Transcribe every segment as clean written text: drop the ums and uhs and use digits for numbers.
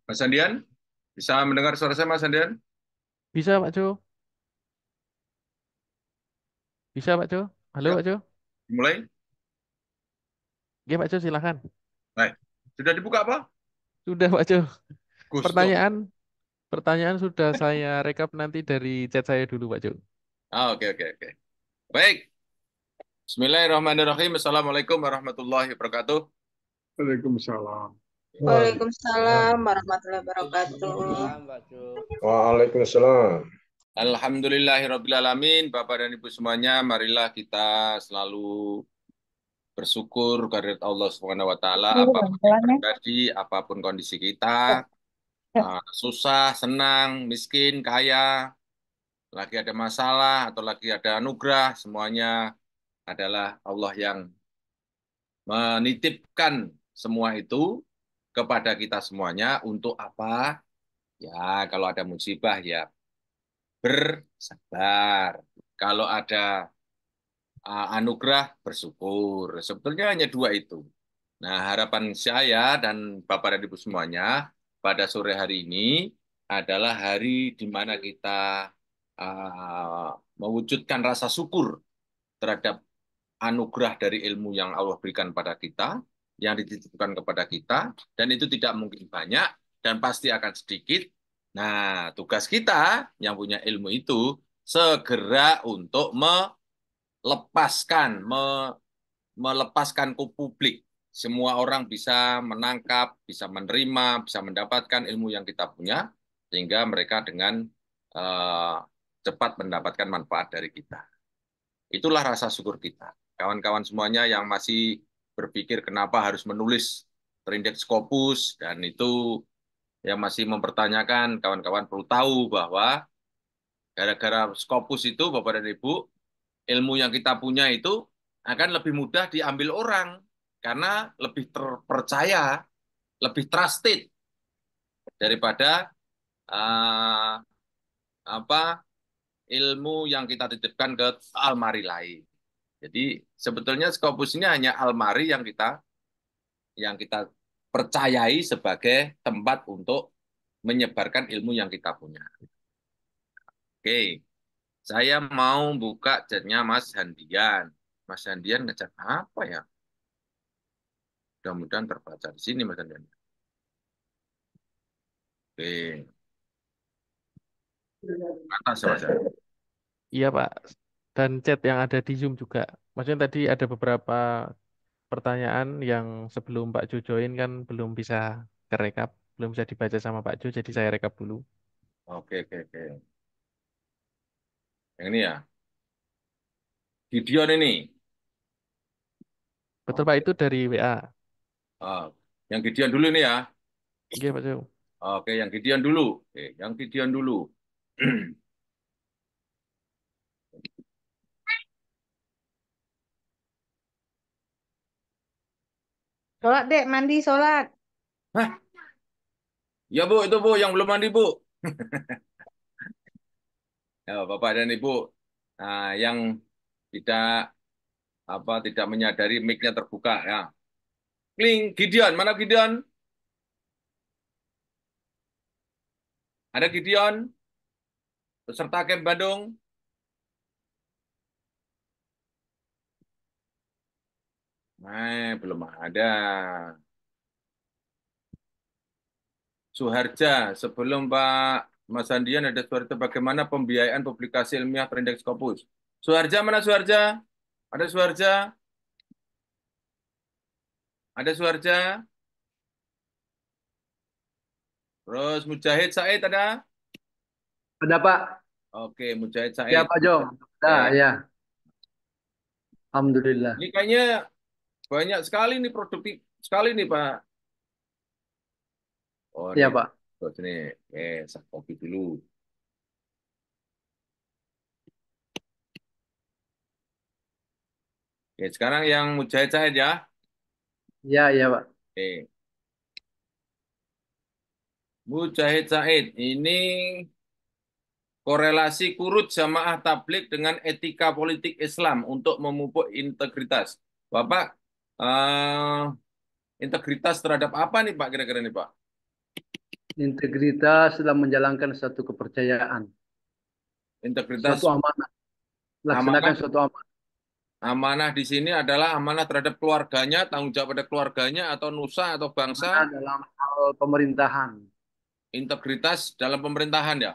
Mas Andian, bisa mendengar suara saya, Mas Andian? Bisa Pak Jo, bisa Pak Jo. Halo Ya, Pak Jo. mulai. Oke Pak Jo silahkan. Baik. Sudah dibuka apa? Sudah Pak Jo. Gusto. Pertanyaan, pertanyaan sudah saya rekap nanti dari chat saya dulu Pak Jo. Oke, oke, oke. Baik. Bismillahirrahmanirrahim. Assalamualaikum warahmatullahi wabarakatuh. Waalaikumsalam. Waalaikumsalam warahmatullahi wabarakatuh. Waalaikumsalam. Alhamdulillahirrabbilalamin. Bapak dan Ibu semuanya, marilah kita selalu bersyukur kehadirat Allah Subhanahu wa taala apapun yang terjadi, apapun kondisi kita, susah, senang, miskin, kaya, lagi ada masalah atau lagi ada anugerah, semuanya adalah Allah yang menitipkan semua itu kepada kita semuanya untuk apa? Ya, kalau ada musibah ya bersabar. Kalau ada anugerah bersyukur. Sebetulnya hanya dua itu. Nah, harapan saya dan Bapak dan Ibu semuanya pada sore hari ini adalah hari di mana kita mewujudkan rasa syukur terhadap anugerah dari ilmu yang Allah berikan pada kita, yang dititipkan kepada kita, dan itu tidak mungkin banyak dan pasti akan sedikit. Nah, tugas kita yang punya ilmu itu segera untuk melepaskan ke publik. Semua orang bisa menangkap, bisa menerima, bisa mendapatkan ilmu yang kita punya, sehingga mereka dengan uh, cepat mendapatkan manfaat dari kita. Itulah rasa syukur kita. Kawan-kawan semuanya yang masih berpikir kenapa harus menulis terindeks Scopus, dan itu yang masih mempertanyakan, kawan-kawan perlu tahu bahwa gara-gara Scopus itu, Bapak dan Ibu, ilmu yang kita punya itu akan lebih mudah diambil orang, karena lebih terpercaya, lebih trusted daripada uh, apa ilmu yang kita titipkan ke almari lain. Jadi sebetulnya Scopus ini hanya almari yang kita percayai sebagai tempat untuk menyebarkan ilmu yang kita punya. Oke, saya mau buka chatnya Mas Handian. Mas Handian ngechat apa ya? Mudah-mudahan terbaca di sini Mas Handian. Oke, atas ya Mas ya. Iya Pak. Dan chat yang ada di Zoom juga. Maksudnya tadi ada beberapa pertanyaan yang sebelum Pak Jo join kan belum bisa kerekap, belum bisa dibaca sama Pak Jo, jadi saya rekap dulu. Oke, oke, oke. Yang ini ya, Gideon ini. Betul Pak, Oke. itu dari WA. Ah, yang Gideon dulu ini ya. Oke Pak Jo. Oke, yang Gideon dulu. Oke, yang Gideon dulu. Sholat dek, mandi sholat. Hah? Ya Bu, itu Bu, yang belum mandi Bu. Ya, Bapak dan Ibu. Nah, yang tidak tidak menyadari mic-nya terbuka ya. Kling, Gideon, mana Gideon? Ada Gideon, peserta camp Bandung. Belum ada. Suharja, sebelum Pak Mas Andian ada Suharja, bagaimana pembiayaan publikasi ilmiah terindeks Scopus? Suharja, mana Suharja? Ada Suharja? Ada Suharja? Terus Mujahid Said ada? Ada Pak? Oke, Mujahid Ya Said. Pak Jo. Oke. Nah, ya. Alhamdulillah. Ini kayaknya banyak sekali nih, produktif sekali nih Pak. Oh, ini Ya Pak. tuh sini. Oke, saya copy dulu. Oke, sekarang yang Mujahid Said ya. Ya, ya Pak. Oke. Mujahid Said, ini korelasi kurut jamaah tablik dengan etika politik Islam untuk memupuk integritas. Bapak, integritas terhadap apa nih Pak kira-kira nih Pak? Integritas dalam menjalankan suatu kepercayaan, suatu Integritas amanah, laksanakan amanah suatu amanah. amanah di sini adalah amanah terhadap keluarganya, tanggung jawab pada keluarganya atau nusa atau bangsa, Amanah dalam hal pemerintahan. integritas dalam pemerintahan ya,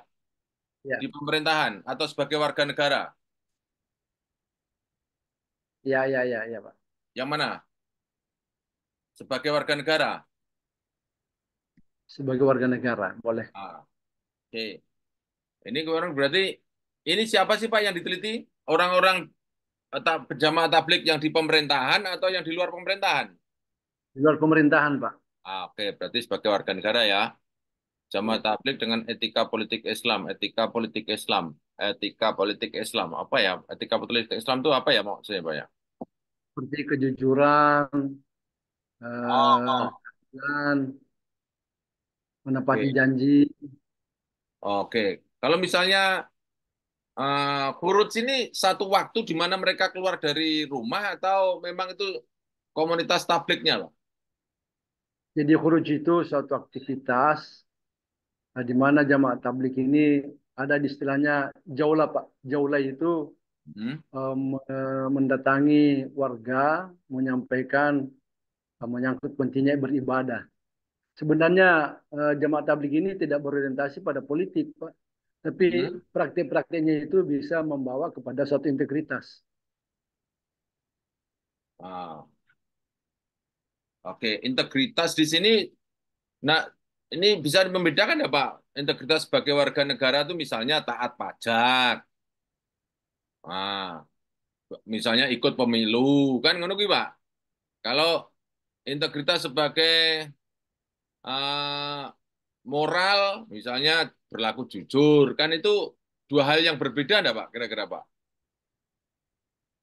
Ya, di pemerintahan atau sebagai warga negara. ya, ya, ya, ya, Pak. Yang mana? Sebagai warga negara. Sebagai warga negara, boleh. Ah, oke. Ini orang berarti ini siapa sih Pak yang diteliti? Orang-orang jamaah tablik yang di pemerintahan atau yang di luar pemerintahan? Di luar pemerintahan, Pak. Ah, oke, berarti sebagai warga negara ya. Jamaah Ya. tablik dengan etika politik Islam, etika politik Islam, etika politik Islam. Apa ya? Etika politik Islam itu apa ya maksudnya Pak ya? Seperti kejujuran, Oh, dan menepati oke. janji. Oke. Kalau misalnya Khuruj ini satu waktu di mana mereka keluar dari rumah atau memang itu komunitas tabliknya Pak? Jadi khuruj itu suatu aktivitas di mana jamaah tablik ini ada di istilahnya jaulah, Pak. Jaulah itu Hmm? mendatangi warga, menyampaikan menyangkut pentingnya beribadah. Sebenarnya jamaah tablik ini tidak berorientasi pada politik, Pak. Tapi Hmm? praktik-praktiknya itu bisa membawa kepada suatu integritas. Ah, oke. Integritas di sini, nah ini bisa membedakan ya Pak? Integritas sebagai warga negara itu misalnya taat pajak, ah, misalnya ikut pemilu, kan ngono ki Pak? Kalau integritas sebagai ah, moral, misalnya berlaku jujur, kan itu dua hal yang berbeda enggak Pak? Kira-kira Pak?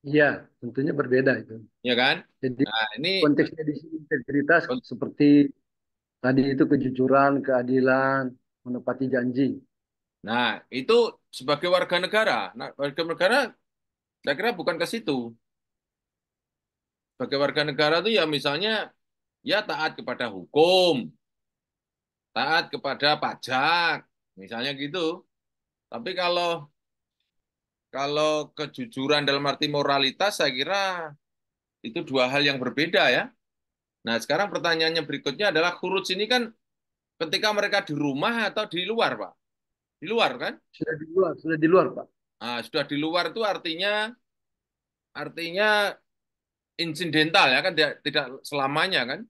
Iya, tentunya berbeda itu. Ya kan? Jadi Nah, ini konteksnya di sini integritas seperti tadi itu kejujuran, keadilan, menepati janji. nah, itu sebagai warga negara. Nah, warga negara saya kira bukan ke situ. Sebagai warga negara itu ya misalnya ya taat kepada hukum, taat kepada pajak, misalnya gitu. Tapi kalau kalau kejujuran dalam arti moralitas saya kira itu dua hal yang berbeda ya. Nah, sekarang pertanyaannya berikutnya adalah khuruj ini kan ketika mereka di rumah atau di luar, Pak? Di luar kan? Sudah di luar, Pak. Nah, sudah di luar itu artinya insidental ya kan tidak selamanya kan?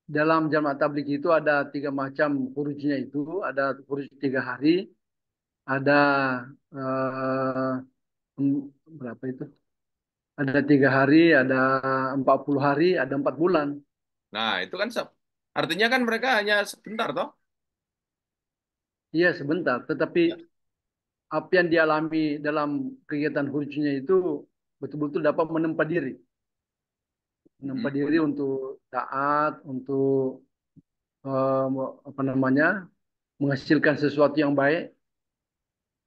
Dalam jamaah tabligh itu ada tiga macam hurufnya itu. Ada huruf 3 hari, ada eh, berapa itu? Ada 3 hari, ada 40 hari, ada 4 bulan. Nah, itu kan artinya kan mereka hanya sebentar toh. Iya sebentar, tetapi Ya. apa yang dialami dalam kegiatan hurufnya itu betul-betul dapat menempa diri. Menempa Hmm. diri untuk taat, untuk eh, apa namanya, menghasilkan sesuatu yang baik,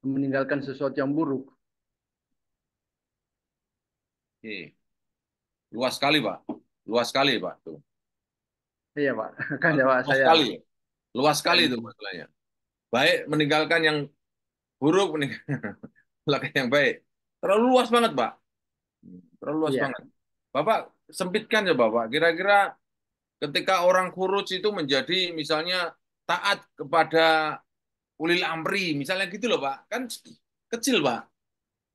meninggalkan sesuatu yang buruk. Oke. Luas sekali, Pak. Luas sekali, Pak. Tuh. Iya Pak, kan ya Pak Luas saya. sekali. Luas sekali itu masalahnya. Baik meninggalkan yang buruk, meninggalkan yang baik. Terlalu luas banget, Pak. Terlalu luas Iya, banget. Bapak sempitkan ya, Bapak. Kira-kira ketika orang kurus itu menjadi misalnya taat kepada ulil amri, misalnya gitu loh, Pak. Kan kecil, Pak.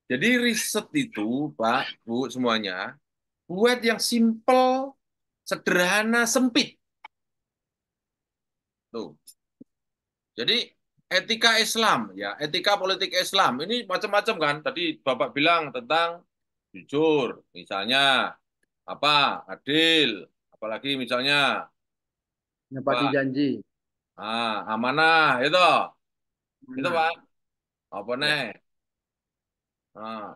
Jadi riset itu, Pak, Bu, semuanya, buat yang simple, sederhana, sempit. Tuh. Jadi etika Islam, ya, etika politik Islam ini macam-macam kan. Tadi Bapak bilang tentang jujur, misalnya apa, adil, apalagi misalnya menepati apa, janji. amanah itu Nah, Pak. Apa ya. nih? Ah,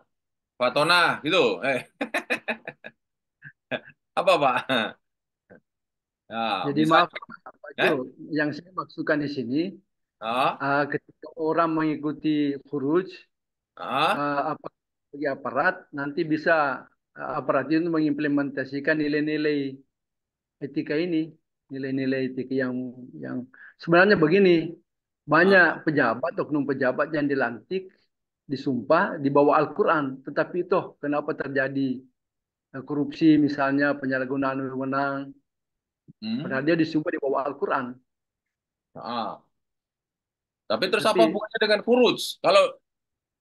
Fatona gitu. Apa Pak? Ya, Jadi maaf misalnya, Pak Jo, eh? yang saya maksudkan di sini, Ah, ketika orang mengikuti furuj, ah, apa bagi aparat, nanti bisa aparat itu mengimplementasikan nilai-nilai etika ini. nilai-nilai etika yang sebenarnya begini, banyak Ah, pejabat, oknum pejabat yang dilantik, disumpah di bawah Al-Quran, tetapi toh kenapa terjadi korupsi misalnya penyalahgunaan wewenang, hmm, padahal dia disumpah di bawah Al-Quran. ah. Tapi terus apa Tapi hubungannya dengan kurus?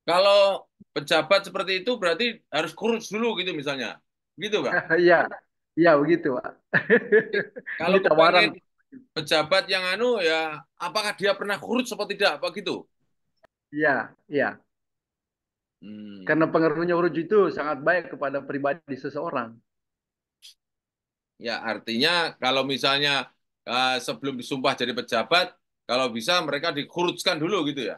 Kalau pejabat seperti itu berarti harus kurus dulu gitu misalnya. Gitu, Pak. ya, ya begitu, Pak. Ini Kalau tawaran. kepengen pejabat yang anu ya, apakah dia pernah kurus atau tidak? Apa gitu? Ya, ya. Hmm. Karena pengaruhnya huruf itu sangat baik kepada pribadi seseorang. Ya, artinya kalau misalnya sebelum disumpah jadi pejabat, kalau bisa mereka dikuruskan dulu gitu ya.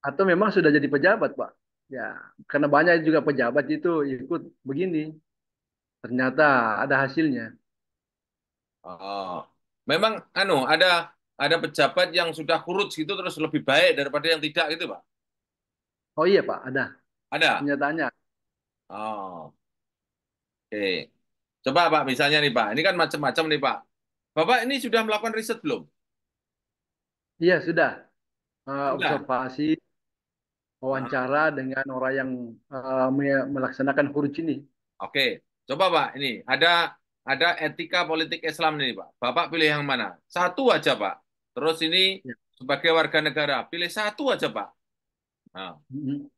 Atau memang sudah jadi pejabat, Pak. Ya, karena banyak juga pejabat itu ikut begini. Ternyata ada hasilnya. Oh. Memang anu ada pejabat yang sudah kurus gitu terus lebih baik daripada yang tidak gitu, Pak. Oh iya, Pak, ada Ada. kenyataannya. Oh, oke. Coba Pak, misalnya nih Pak, ini kan macam-macam nih Pak. Bapak ini sudah melakukan riset belum? Iya, sudah. Sudah. Observasi, Ah, wawancara dengan orang yang melaksanakan huruf ini. oke. Coba Pak, ini ada etika politik Islam nih Pak. Bapak pilih yang mana? Satu aja Pak. Terus ini Ya, sebagai warga negara, pilih satu aja Pak. Nah, mhm.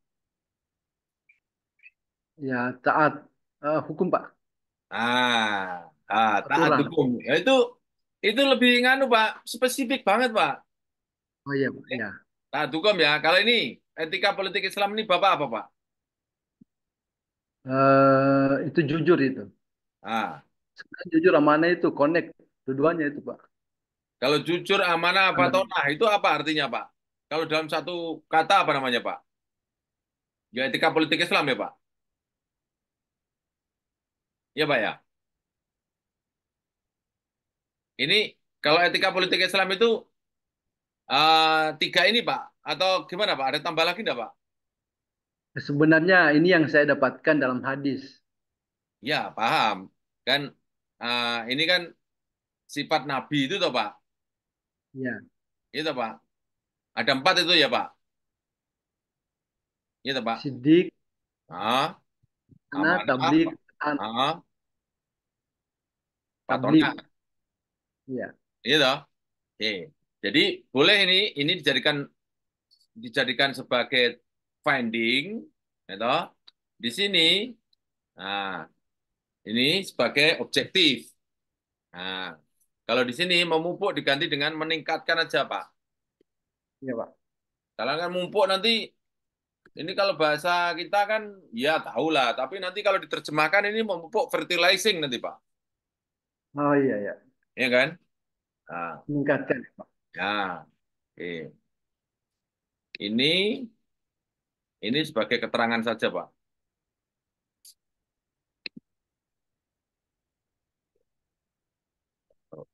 Ya, taat hukum, Pak. taat Aturan. hukum. Ya, itu lebih nganu Pak, spesifik banget Pak. Oh iya, Pak. Ya. Taat hukum ya. Kalau ini etika politik Islam ini Bapak apa Pak? Itu jujur itu. Ah, Sebenarnya jujur amanah itu connect keduanya itu, Pak. kalau jujur, amanah, apa Kalau tonah, itu apa artinya, Pak? Kalau dalam satu kata apa namanya, Pak? Ya etika politik Islam ya, Pak? Ya, Pak ya. Ini kalau etika politik Islam itu tiga ini, Pak? Atau gimana, Pak? Ada tambah lagi enggak, Pak? sebenarnya ini yang saya dapatkan dalam hadis. Ya, paham. Kan ini kan sifat Nabi itu, toh, Pak? Ya, Itu, Pak. Ada empat itu ya, Pak? Itu, Pak. sidik, Ah, amanah, amanah, tablik, patonah. tablik. Ya, Itu. Oke. Jadi boleh ini dijadikan sebagai finding, gitu. Di sini, nah ini sebagai objektif. Nah, kalau di sini memupuk diganti dengan meningkatkan aja, Pak. ya, Pak. Kalau kan mumpuk nanti, ini kalau bahasa kita kan, ya tahu lah. Tapi nanti kalau diterjemahkan ini memupuk fertilizing nanti, Pak. Oh iya, ya. Ya kan? Nah, Meningkatkan, ya, Pak. ya. Oke. Ini, ini sebagai keterangan saja, Pak.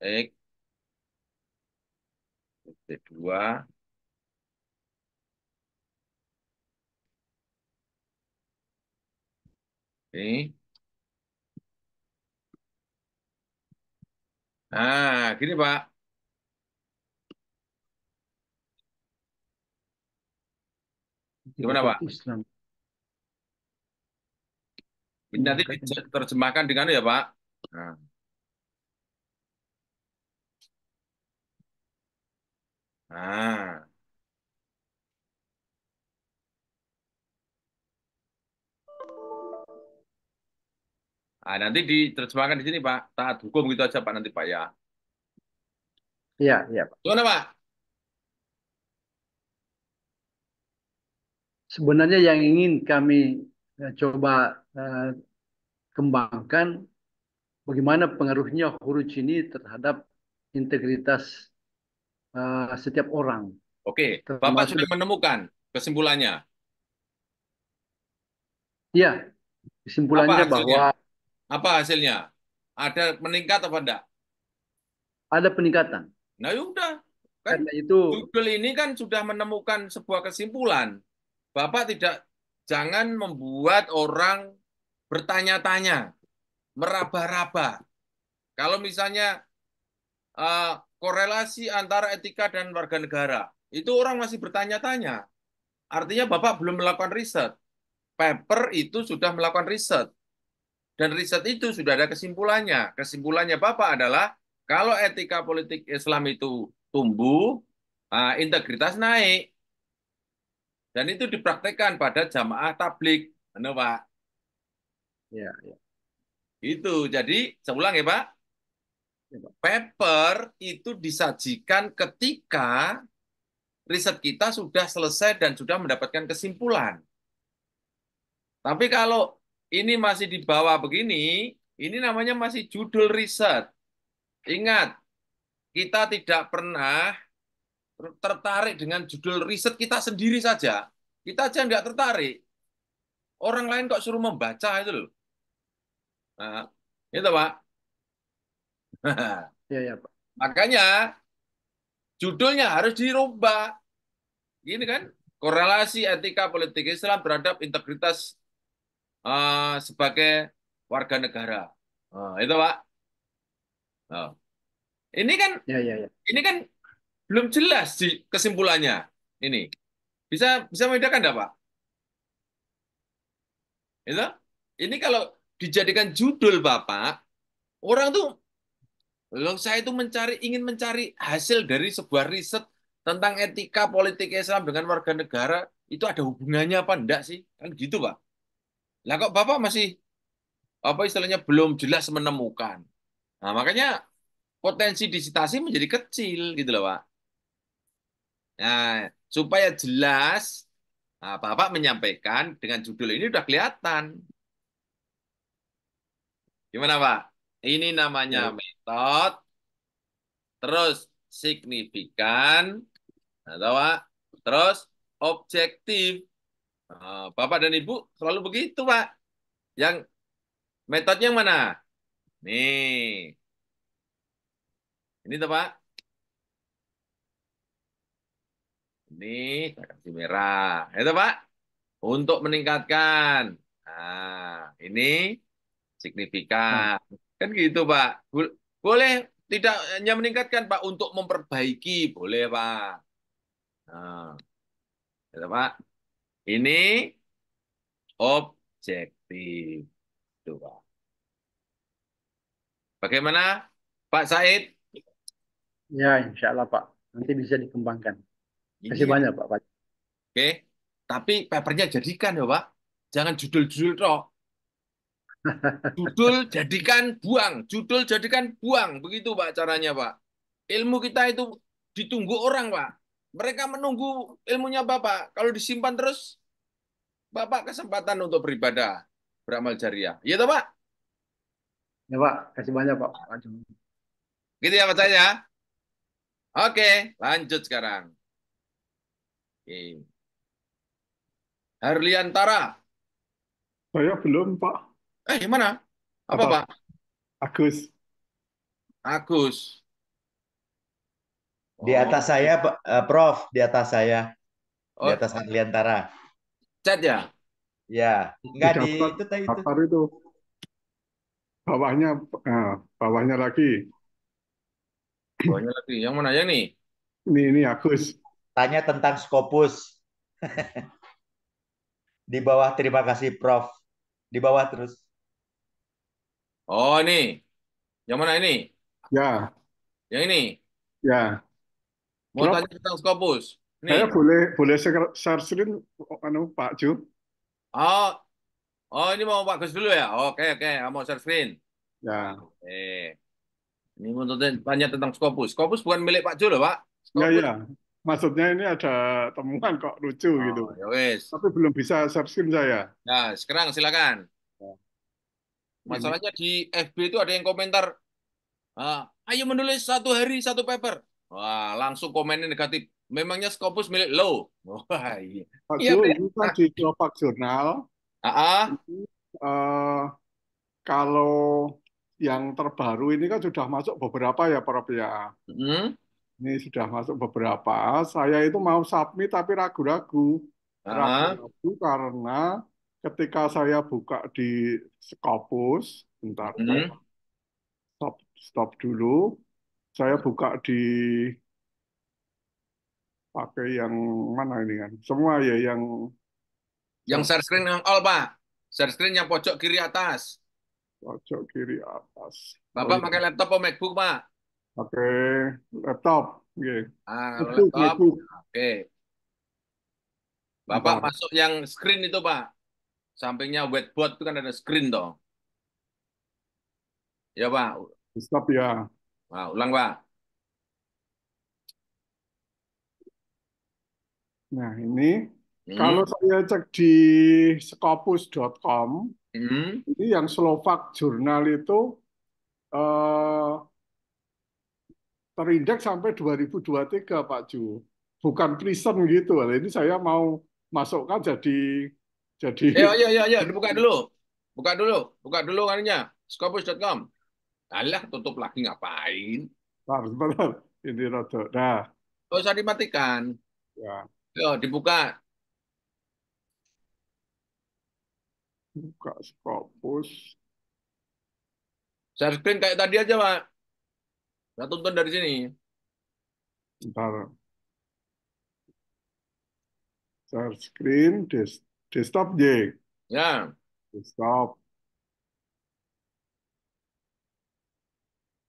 X, T2, ini. Nah, gini, Pak. Tiga Gimana, Pak? politik Islam. Ini nanti Meningkatkan. diterjemahkan dengan ya, Pak. Nah, nah. Nanti diterjemahkan di sini, Pak. Taat hukum gitu aja, Pak, nanti, Pak, ya. Ya, ya, Pak. Gimana, Pak? Sebenarnya yang ingin kami coba kembangkan bagaimana pengaruhnya huruf ini terhadap integritas setiap orang, Oke, Bapak termasuk sudah menemukan kesimpulannya. ya Apa kesimpulannya hasilnya? bahwa Apa hasilnya? Ada meningkat apa enggak? ada peningkatan. Nah, ya udah. Kan Karena itu Google ini kan sudah menemukan sebuah kesimpulan. Bapak tidak jangan membuat orang bertanya-tanya, meraba-raba. Kalau misalnya korelasi antara etika dan warga negara. Itu orang masih bertanya-tanya. Artinya Bapak belum melakukan riset. Paper itu sudah melakukan riset. Dan riset itu sudah ada kesimpulannya. Kesimpulannya Bapak adalah kalau etika politik Islam itu tumbuh, integritas naik. Dan itu dipraktekkan pada jamaah tablik. Ano, Pak? Ya, ya. Itu. Jadi, saya ulang ya, Pak. Ya, Pak. Paper itu disajikan ketika riset kita sudah selesai dan sudah mendapatkan kesimpulan. Tapi kalau ini masih di bawah begini, ini namanya masih judul riset. Ingat, kita tidak pernah tertarik dengan judul riset kita sendiri saja. Kita aja nggak tertarik. Orang lain kok suruh membaca itu loh. Nah, itu Pak. Ya, ya, Pak. Makanya judulnya harus dirubah. Gini kan, korelasi etika politik Islam terhadap integritas sebagai warga negara. Itu Pak. Nah, ini kan Ya, ya, ya. ini kan belum jelas di kesimpulannya. Ini bisa bisa membedakan enggak, Pak? Itu ini kalau dijadikan judul Bapak, orang tuh saya itu ingin mencari hasil dari sebuah riset tentang etika politik Islam dengan warga negara itu ada hubungannya apa enggak sih? Kan gitu, Pak. Lah kok Bapak masih apa istilahnya belum jelas menemukan. Nah, makanya potensi disitasi menjadi kecil gitu loh, Pak. Nah, supaya jelas, Bapak menyampaikan dengan judul ini udah kelihatan. Gimana, Pak? Ini namanya Ya, metode, terus signifikan, atau Pak? Terus objektif. Bapak dan Ibu selalu begitu, Pak. Yang metodenya yang mana? Nih, ini tuh, Pak. Ini saya kasih merah. Itu, Pak. Untuk meningkatkan. Nah, ini nah, signifikan. Kan gitu, Pak. Boleh tidak hanya meningkatkan, Pak, untuk memperbaiki. Boleh, Pak. Nah, gitu, Pak. Ini objektif. Itu, Pak. Bagaimana, Pak Said? ya, insya Allah, Pak. Nanti bisa dikembangkan. Kasih Iya. banyak, Pak. Oke. Tapi papernya jadikan, ya, Pak. Jangan judul-judul toh. Judul jadikan buang, judul jadikan buang. Begitu Pak caranya Pak. Ilmu kita itu ditunggu orang Pak. Mereka menunggu ilmunya Bapak. Kalau disimpan terus, Bapak kesempatan untuk beribadah, beramal jariah. Iya toh Pak? Ya, Pak. Kasih banyak, Pak. Aduh. Gitu ya Pak saya. Oke, lanjut sekarang. Oke. Harliantara. Saya belum, Pak. Gimana? Apa Apa? Pak? Agus. Agus. Di Oh, atas saya, Prof, di atas saya, di oh, atas Harliantara. chat ya? Ya, Di enggak di daftar, itu tadi itu. daftar itu. Bawahnya, bawahnya lagi. Bawahnya lagi. Yang mana? Yang nih? Ini Agus. Tanya tentang Scopus. Di bawah, terima kasih, Prof. Di bawah terus. Oh, ini. Yang mana ini? Ya, Yang ini. ya. Mau Prof, tanya tentang Scopus. saya Nih. boleh share screen, Pak Ju. Oh, oh ini mau Pak Gus dulu ya? Oke, oke. Mau share screen. Ya, Ini mau tanya tentang Scopus. Scopus bukan milik Pak Jul, loh, Pak. ya, Scopus. ya. Maksudnya ini ada temuan kok lucu gitu. Oh, ya wes. Tapi belum bisa share screen saya. Nah, sekarang silakan. Ya, ini. Masalahnya di FB itu ada yang komentar, ayo menulis satu hari satu paper. Wah, langsung komennya negatif. Memangnya Scopus milik lo? Wah, iya. Pak Iya, Ju, Pak. ini kan di Geopark Jurnal. Ah, ah. Ini, eh, kalau yang terbaru ini kan sudah masuk beberapa ya, Prof ya. Hmm, Ini sudah masuk beberapa. Saya itu mau submit tapi ragu-ragu. ah, Ragu-ragu karena ketika saya buka di Scopus, bentar, saya hmm, stop dulu. Saya buka di pakai yang mana ini kan? Semua ya yang Yang share screen yang all, Pak. Share screen yang pojok kiri atas. pojok kiri atas. Oh Bapak iya, pakai laptop atau MacBook, Pak? pakai laptop. Oke. Ah, kalau MacBook, laptop, MacBook. oke. Bapak Bentar. masuk yang screen itu, Pak. Sampingnya whiteboard itu kan ada screen, toh. Ya, Pak. Stop ya. Nah, ulang, Pak. Nah, ini kalau Hmm. saya cek di scopus.com, Hmm. ini yang Slovak Journal itu eh, terindeks sampai 2023, Pak Ju. Bukan Prison gitu. Nah, ini saya mau masukkan jadi Ayo, dibuka dulu. Buka dulu. Buka dulu anunya. Scopus.com. Alah, tutup lagi ngapain? sebentar. Ini rada. Nah, Nggak usah dimatikan. ya, Yo, dibuka. buka Scopus. Share screen kayak tadi aja, Pak. Saya tonton dari sini. Bentar. Share screen, desktop, J. Ya. Desktop.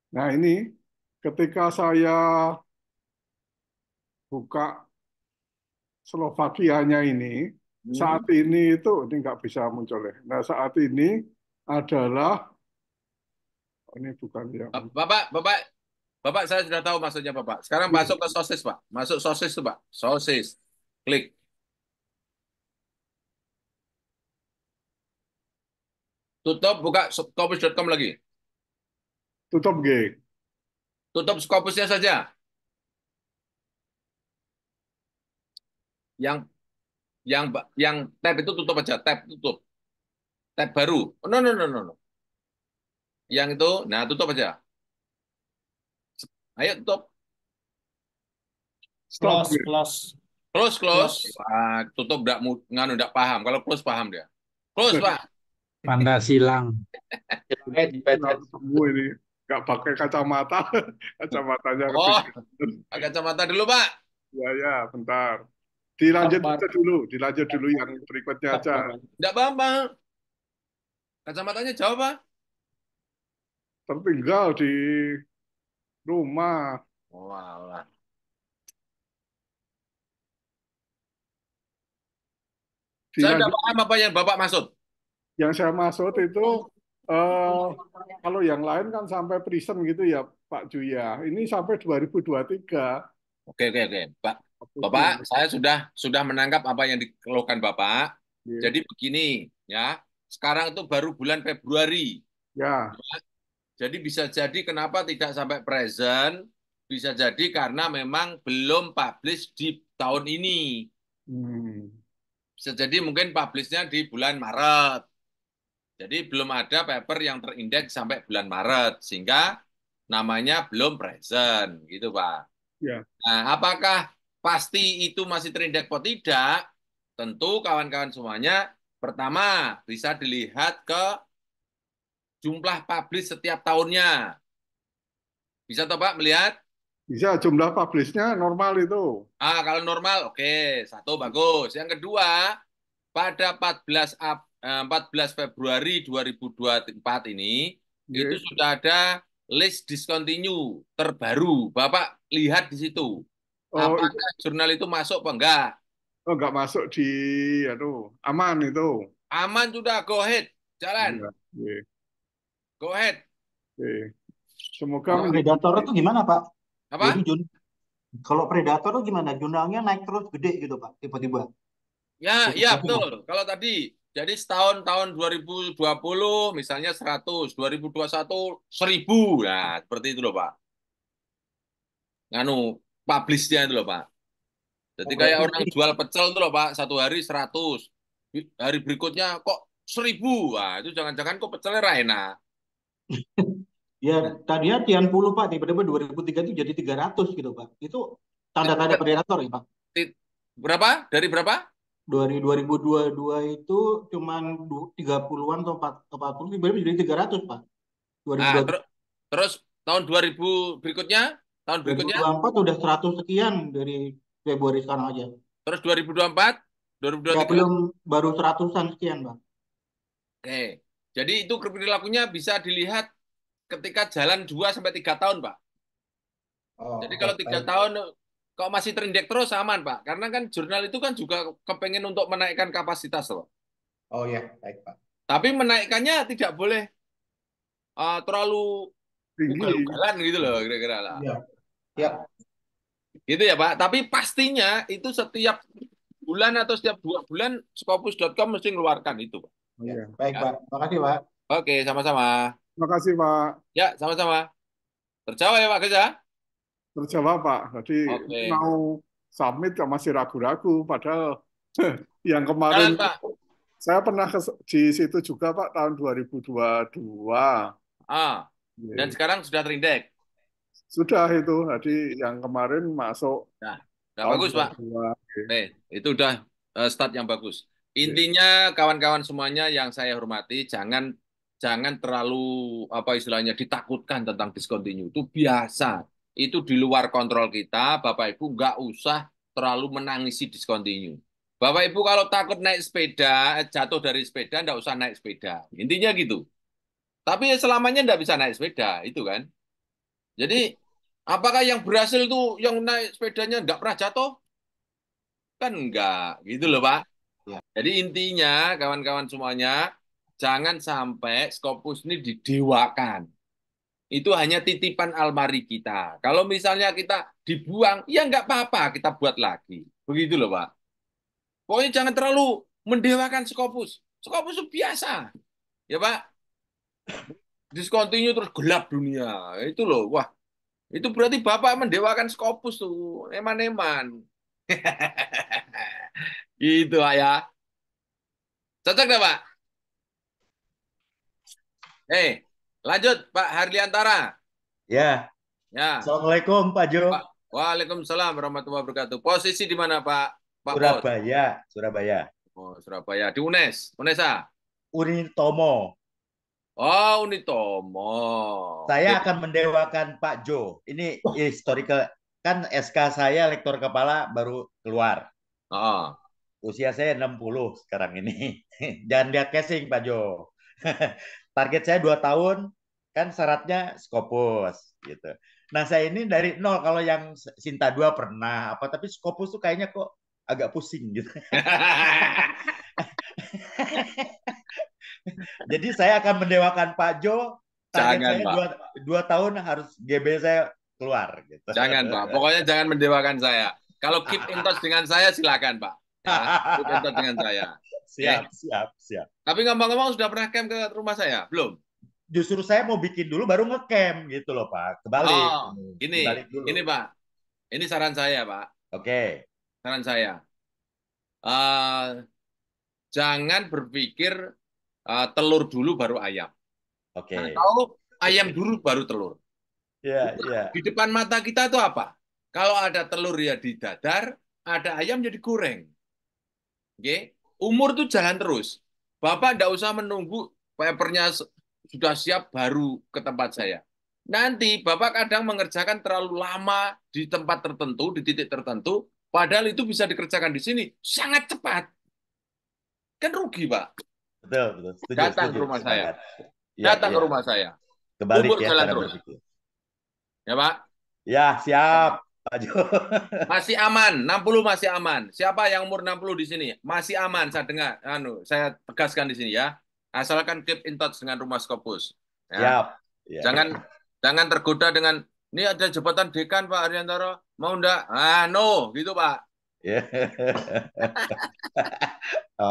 Nah, ini ketika saya buka Slovakianya ini, saat Hmm. ini itu ini nggak bisa muncul ya. Nah, saat ini adalah ini bukan yang Bapak, saya sudah tahu maksudnya Bapak. Sekarang masuk ke sosis, Pak. Masuk sosis tuh, Pak. Sosis. Klik. Tutup, buka scopus.com lagi. tutup G. Tutup scopusnya saja. Yang yang tab itu tutup aja. Tab tutup. Tab baru. Oh, no, no, no, no, no. Yang itu, nah tutup aja. Ayo tutup. Stop Close, G. close, Close. close. Wah, tutup enggak paham. Kalau close paham dia. Close, Pak. Panda silang. Nggak ketemu ini. Nggak pakai kacamata. Kacamatanya Oh, ketinggalan. pakai kacamata dulu, Pak. Ya, ya, bentar. Dilanjut aja dulu. Dilanjut dulu yang berikutnya aja. Enggak apa-apa. Kacamatanya jauh, Pak. Tertinggal di rumah. Oh, alah. Saya udah Dilanjut. paham apa yang Bapak maksud. Yang saya maksud itu eh, kalau yang lain kan sampai prison gitu ya Pak Juya. Ini sampai 2023. Oke. Pak, Bapak, saya sudah menangkap apa yang dikeluhkan Bapak. Ya, Jadi begini, ya. Sekarang itu baru bulan Februari. ya. Jadi bisa jadi kenapa tidak sampai present, bisa jadi karena memang belum publish di tahun ini. Hmm. Bisa jadi mungkin publishnya di bulan Maret. Jadi belum ada paper yang terindeks sampai bulan Maret, sehingga namanya belum present, gitu Pak. Ya. Nah, apakah pasti itu masih terindeks atau tidak? Tentu kawan-kawan semuanya, pertama bisa dilihat ke jumlah publish setiap tahunnya. Bisa toh Pak melihat? Bisa jumlah publishnya normal itu. Kalau normal, oke. Satu, bagus. Yang kedua, pada 14 Februari 2024 ini, itu Ya. sudah ada list discontinue terbaru. Bapak lihat di situ. Oh, itu Apakah jurnal itu masuk apa enggak? nggak masuk di aman itu. Aman sudah, go ahead. Jalan. Ya. Ya. Go ahead. Ya. Semoga Kalau predator itu gimana, Pak? Jadi Apa? kalau predator itu gimana? Jurnalnya naik terus gede gitu, Pak, tiba-tiba. Ya, Fluktuatif, Pak. betul. Kalau tadi, jadi setahun tahun 2020 misalnya 100, 2021 1000. Nah, seperti itu loh, Pak. Nganu, publish-nya itu loh, Pak. Jadi Oh, kayak berarti orang jual pecel itu loh, Pak. Satu hari 100. Hari berikutnya kok 1000. Wah, itu jangan-jangan kok pecelnya enak. ya tadinya tian puluh, Pak, tiba-tiba 2003 itu jadi 300 gitu, Pak. Itu tanda-tanda predator ya, Pak. Berapa? Dari berapa? 2022 itu cuman 30-an atau 40, tiba-tiba jadi 300, Pak. Nah, 2023. terus tahun 2000 berikutnya, tahun berikutnya, 2024 udah 100 sekian dari Februari sekarang aja. terus 2024, Ya 2023. belum, baru 100-an sekian, Bang. Oke. Jadi itu perilakunya bisa dilihat ketika jalan 2 sampai 3 tahun, Pak. Oh, Jadi oke, kalau 3 baik. tahun kok masih terindeks terus aman, Pak. Karena kan jurnal itu kan juga kepengen untuk menaikkan kapasitas loh. Oh ya, baik Pak. Tapi menaikkannya tidak boleh terlalu Tinggi. ugal-ugalan gitu loh kira-kira lah. Iya. Siap. Gitu ya, Pak. Tapi pastinya itu setiap bulan atau setiap 2 bulan Scopus.com mesti mengeluarkan itu, Pak. Ya. Iya. Baik, Ya. Pak. Makasih, Pak. Oke, sama-sama. Terima kasih Pak. Ya, sama-sama. Terjawab ya, Pak Geza? Terjawab Pak. Jadi Oke. mau summit kok masih ragu-ragu. Padahal yang Jalan, kemarin Pak. saya pernah di situ juga Pak tahun 2022. Dan sekarang sudah terindeks. Sudah itu. Jadi yang kemarin masuk Nah, udah tahun bagus, Pak. 22. Itu udah start yang bagus. Intinya kawan-kawan semuanya yang saya hormati, jangan terlalu apa istilahnya ditakutkan tentang discontinue. Itu biasa. Itu di luar kontrol kita. Bapak Ibu nggak usah terlalu menangisi discontinue. Bapak Ibu kalau takut naik sepeda, jatuh dari sepeda, nggak usah naik sepeda. Intinya gitu. Tapi selamanya nggak bisa naik sepeda, itu kan. Jadi apakah yang berhasil tuh yang naik sepedanya nggak pernah jatuh? Kan enggak, gitu loh Pak. Ya. Jadi intinya kawan-kawan semuanya, jangan sampai Scopus ini didewakan. Itu hanya titipan almari kita. Kalau misalnya kita dibuang, ya nggak apa-apa, kita buat lagi. Begitu loh Pak. Pokoknya jangan terlalu mendewakan Scopus. Scopus itu biasa. Ya Pak, discontinue terus gelap dunia. Itu loh, wah. Itu berarti Bapak mendewakan Scopus tuh. Eman-eman. Gitu Pak ya. Cocok nggak Pak? Lanjut Pak Harliantara. Ya. Ya. Assalamualaikum Pak Jo. Pak. Waalaikumsalam warahmatullahi wabarakatuh. Posisi di mana Pak? Pak Bos? Surabaya, Surabaya. Oh, Surabaya. Di UNES. UNESA. Unitomo. Oh, Unitomo. Saya Oke. akan mendewakan Pak Jo. Ini historical, kan SK saya lektor kepala baru keluar. Oh. Usia saya 60 sekarang ini. Jangan dia casing Pak Jo. Target saya 2 tahun, kan syaratnya Scopus gitu. Nah, saya ini dari nol. Kalau yang Sinta 2 pernah apa, tapi Scopus tuh kayaknya kok agak pusing gitu. Jadi saya akan mendewakan Pak Jo. Target Jangan, saya Pak. 2 tahun harus GB saya keluar gitu. Jangan, Pak. Pokoknya jangan mendewakan saya. Kalau keep in touch dengan saya, silakan, Pak. Ya, keep in touch dengan saya. Siap, Oke. siap. Tapi ngomong-ngomong sudah pernah camp ke rumah saya? Belum? Justru saya mau bikin dulu baru ngecamp gitu loh Pak. Kebalik. Oh, Kebalik dulu. ini Pak. Ini saran saya, Pak. Oke. Saran saya. Jangan berpikir telur dulu baru ayam. Oke. Atau ayam dulu baru telur. Iya. Di depan mata kita itu apa? Kalau ada telur ya didadar, ada ayam jadi goreng. Oke? Umur tuh jalan terus. Bapak tidak usah menunggu papernya sudah siap baru ke tempat saya. Nanti Bapak kadang mengerjakan terlalu lama di tempat tertentu, di titik tertentu, padahal itu bisa dikerjakan di sini sangat cepat. Kan rugi, Pak. Betul. Datang ke rumah saya. Ya, Datang ke rumah saya. Kebalik Umur ya jalan cara terus. berpikir. Ya, Pak. Ya, siap, Pak Jo. Masih aman, 60 masih aman. Siapa yang umur 60 di sini? Masih aman, saya dengar. Saya tegaskan di sini ya. Asalkan keep in touch dengan Rumah Scopus. Ya. Siap. Ya. Jangan tergoda dengan ini ada jabatan dekan Pak Ariantoro. Mau enggak? No, gitu Pak. Ya.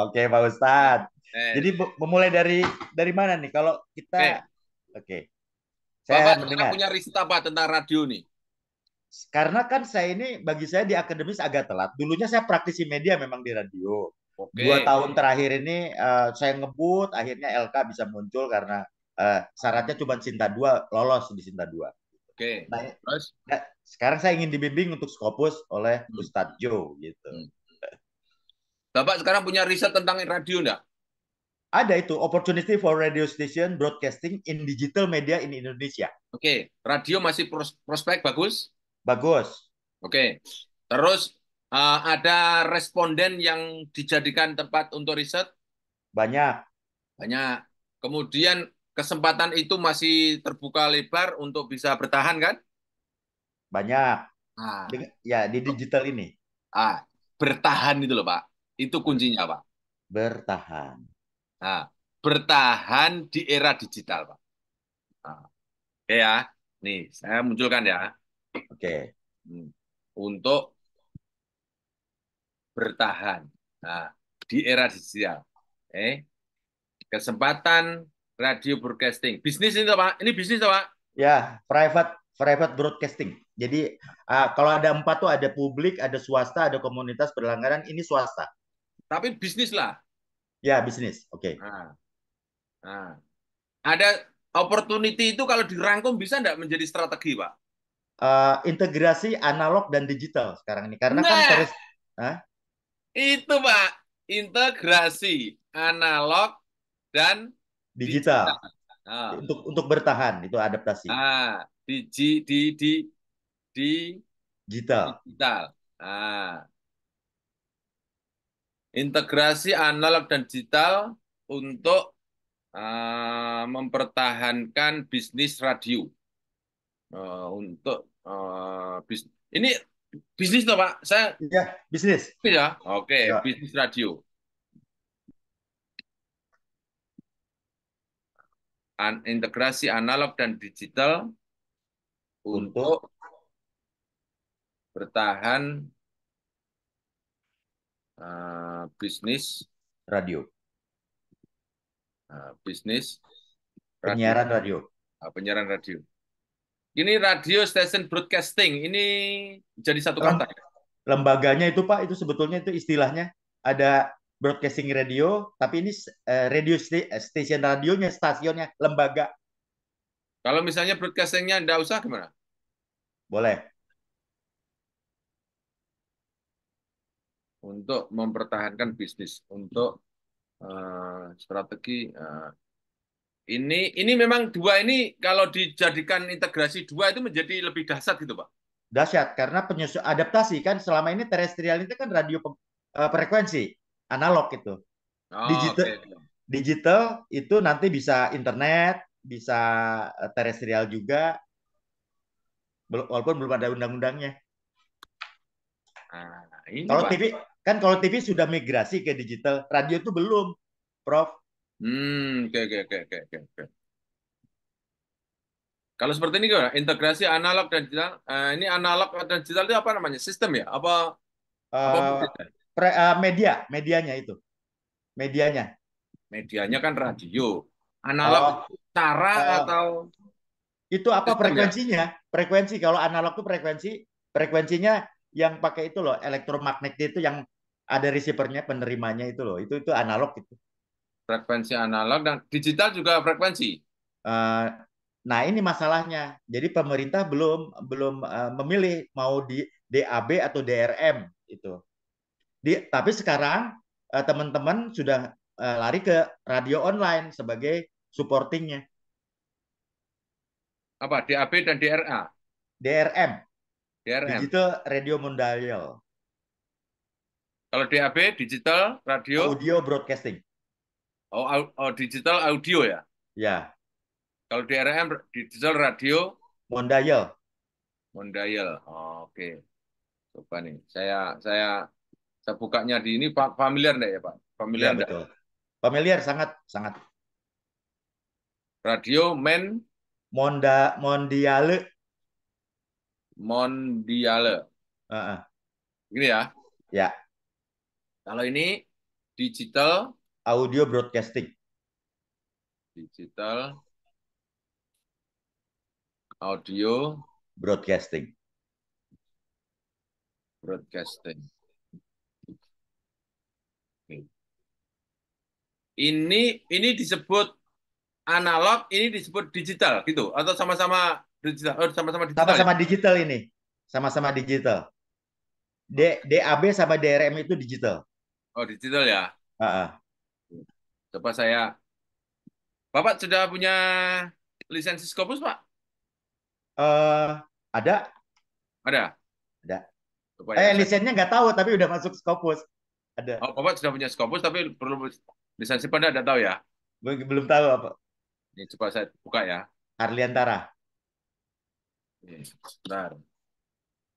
Oke, Pak Ustadz. Jadi memulai dari mana nih? Kalau kita Oke. Saya Bapak mendengar. punya riset apa tentang radio nih? Karena kan saya ini, bagi saya di akademis agak telat. Dulunya saya praktisi media memang di radio. 2 tahun terakhir ini saya ngebut, akhirnya LK bisa muncul karena syaratnya cuma Sinta 2, lolos di Sinta 2. Oke. Nah, Terus? Sekarang saya ingin dibimbing untuk Scopus oleh Ustadz Jo gitu. Bapak sekarang punya riset tentang radio enggak? Ada itu opportunity for radio station broadcasting in digital media in Indonesia. Oke, radio masih prospek bagus. Bagus. Oke, terus ada responden yang dijadikan tempat untuk riset. Banyak. Banyak. Kemudian kesempatan itu masih terbuka lebar untuk bisa bertahan kan? Banyak. Nah, Ya, di digital ini. bertahan itu loh Pak. Itu kuncinya Pak. Bertahan. Nah, bertahan di era digital Pak. Nah, oke ya, nih saya munculkan ya. Oke. Untuk bertahan. Nah, di era digital. Kesempatan radio broadcasting. Bisnis itu Pak. Ini bisnis Pak. Ya, private broadcasting. Jadi kalau ada 4 tuh ada publik, ada swasta, ada komunitas berlangganan. Ini swasta. Tapi bisnis lah. Ya, bisnis. Oke. Nah, ada opportunity itu kalau dirangkum bisa nggak menjadi strategi Pak? Integrasi analog dan digital sekarang ini. Karena kan terus... Itu Pak. Integrasi analog dan digital. Nah. Untuk bertahan itu adaptasi. Di digital. Integrasi analog dan digital untuk mempertahankan bisnis radio. Ini bisnis toh Pak? Saya ya bisnis. Ya, oke, ya. Bisnis radio. Integrasi analog dan digital untuk bertahan bisnis radio. Bisnis penyiaran radio. Penyiaran radio. Ini radio station broadcasting. Ini jadi satu kata. Lembaganya itu Pak, itu sebetulnya itu istilahnya ada broadcasting radio, tapi ini radio station radionya, stasiunnya, lembaga. Kalau misalnya broadcastingnya enggak usah gimana? Boleh. Untuk mempertahankan bisnis, untuk strategi. Ini memang dua ini kalau dijadikan integrasi dua itu menjadi lebih dahsyat gitu Pak. Dahsyat karena adaptasi kan selama ini terestrial itu kan radio frekuensi analog itu. Digital itu nanti bisa internet, bisa terestrial juga, walaupun belum ada undang-undangnya. Kalau TV kan kalau TV sudah migrasi ke digital, radio itu belum, Prof. Oke. Kalau seperti ini gimana? Integrasi analog dan digital. Ini analog dan digital itu apa namanya? Sistem ya? Apa medianya itu. Medianya kan radio. Analog cara atau itu apa frekuensinya? Ya? Frekuensi kalau analog itu frekuensinya yang pakai itu loh, elektromagnet itu yang ada receivernya, penerimanya itu loh. Itu analog itu. Frekuensi analog dan digital juga frekuensi. Nah ini masalahnya. Jadi pemerintah belum memilih mau di DAB atau DRM itu. Tapi sekarang teman-teman sudah lari ke radio online sebagai supportingnya. Apa? DAB dan DRA? DRM. Digital Radio Mondial. Kalau DAB digital radio audio broadcasting. Oh, digital audio ya? Ya. Kalau DRM digital radio Mondial. Oke. Coba nih. Saya bukanya di ini familiar enggak ya, Pak? Familiar ya, betul. Familiar sangat. Radio Mondiale. Gini ya? Ya. Kalau ini digital audio broadcasting. Digital audio broadcasting. Ini disebut analog, ini disebut digital gitu atau sama-sama digital? Sama-sama digital. Sama-sama digital ini. Sama-sama digital. DAB sama DRM itu digital. Oh, digital ya. Coba Bapak sudah punya lisensi Scopus, Pak? Eh, ada, Ada. ada. Coba ya, Lisennya nggak tahu, tapi udah masuk Scopus. Ada. oh, Bapak sudah punya Scopus, tapi perlu lisensi Pada ada tahu ya? Belum tahu apa. Ini coba saya buka ya. Arliantara. Ini, sebentar.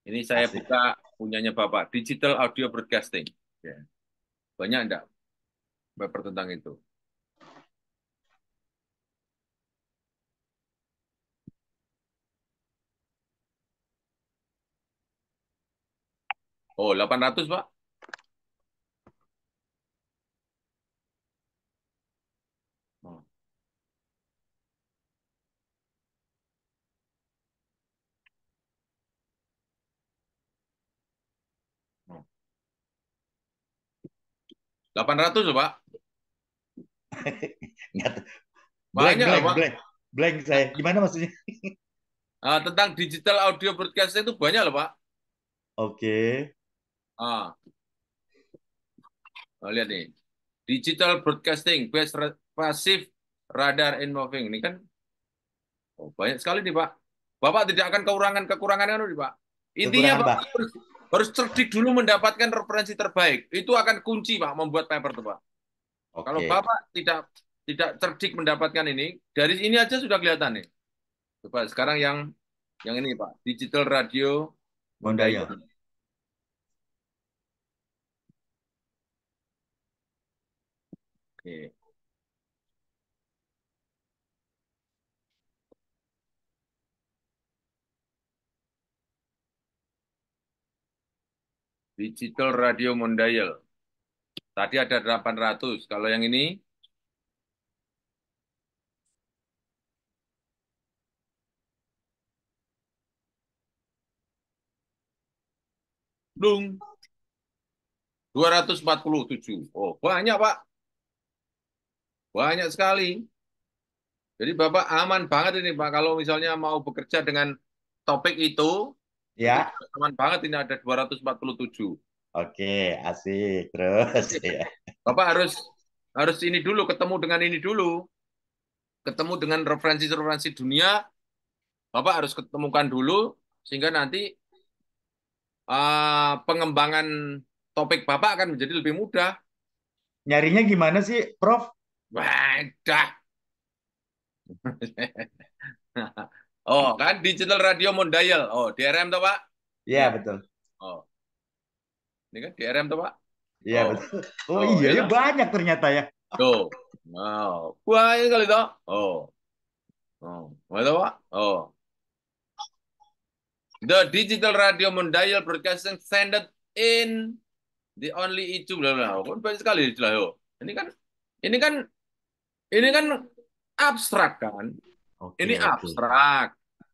Ini saya Asik. buka punyanya Bapak, Digital Audio Broadcasting. Ya. Banyak enggak paper tentang itu? Oh, 800, Pak. Oh, oh. 800 loh, Pak. Nggak tahu. Banyak loh, Pak. Blank saya. Gimana maksudnya? Tentang digital audio broadcasting itu banyak loh, Pak. Oke. Ah, lihat nih. Digital broadcasting, passive radar and moving. Ini kan banyak sekali nih, Pak. Bapak tidak akan kekurangan kan, nih, Pak. Intinya, Kekurangan, Pak, Pak. harus cerdik dulu mendapatkan referensi terbaik. Itu akan kunci, Pak, membuat paper tuh, Pak. Kalau Oke. Bapak tidak cerdik mendapatkan ini, dari ini aja sudah kelihatan nih. Coba sekarang yang ini, Pak, digital radio Mondaya. Mondaya. Oke. Digital radio Mondaya. Tadi ada 800. Kalau yang ini belum 247. Oh, banyak, Pak. Banyak sekali. Jadi Bapak aman banget ini, Pak. Kalau misalnya mau bekerja dengan topik itu Ya. aman banget ini ada 247. Oke, asik. Terus ya. Bapak harus ini dulu, ketemu dengan ini dulu. Ketemu dengan referensi-referensi dunia, Bapak harus ketemukan dulu, sehingga nanti pengembangan topik Bapak akan menjadi lebih mudah. Nyarinya gimana sih, Prof? Wadah. Oh, kan Digital Radio Mondial. Oh, DRM toh, Pak? Iya, Nih. betul. Oh. Ini kan DRM toh, Pak? Iya, Oh. betul. Oh, Oh, iya, ya ya toh? banyak ternyata ya. Tuh. Wow. Banyak kali toh. Oh. Oh. Mana toh, Pak? Oh. The Digital Radio Mondial Broadcasting Standard in the only itu bla bla. Oh, kan banyak sekali istilah. Oh. Ini kan ini kan ini kan abstrak kan? Oke, Ini oke. abstrak.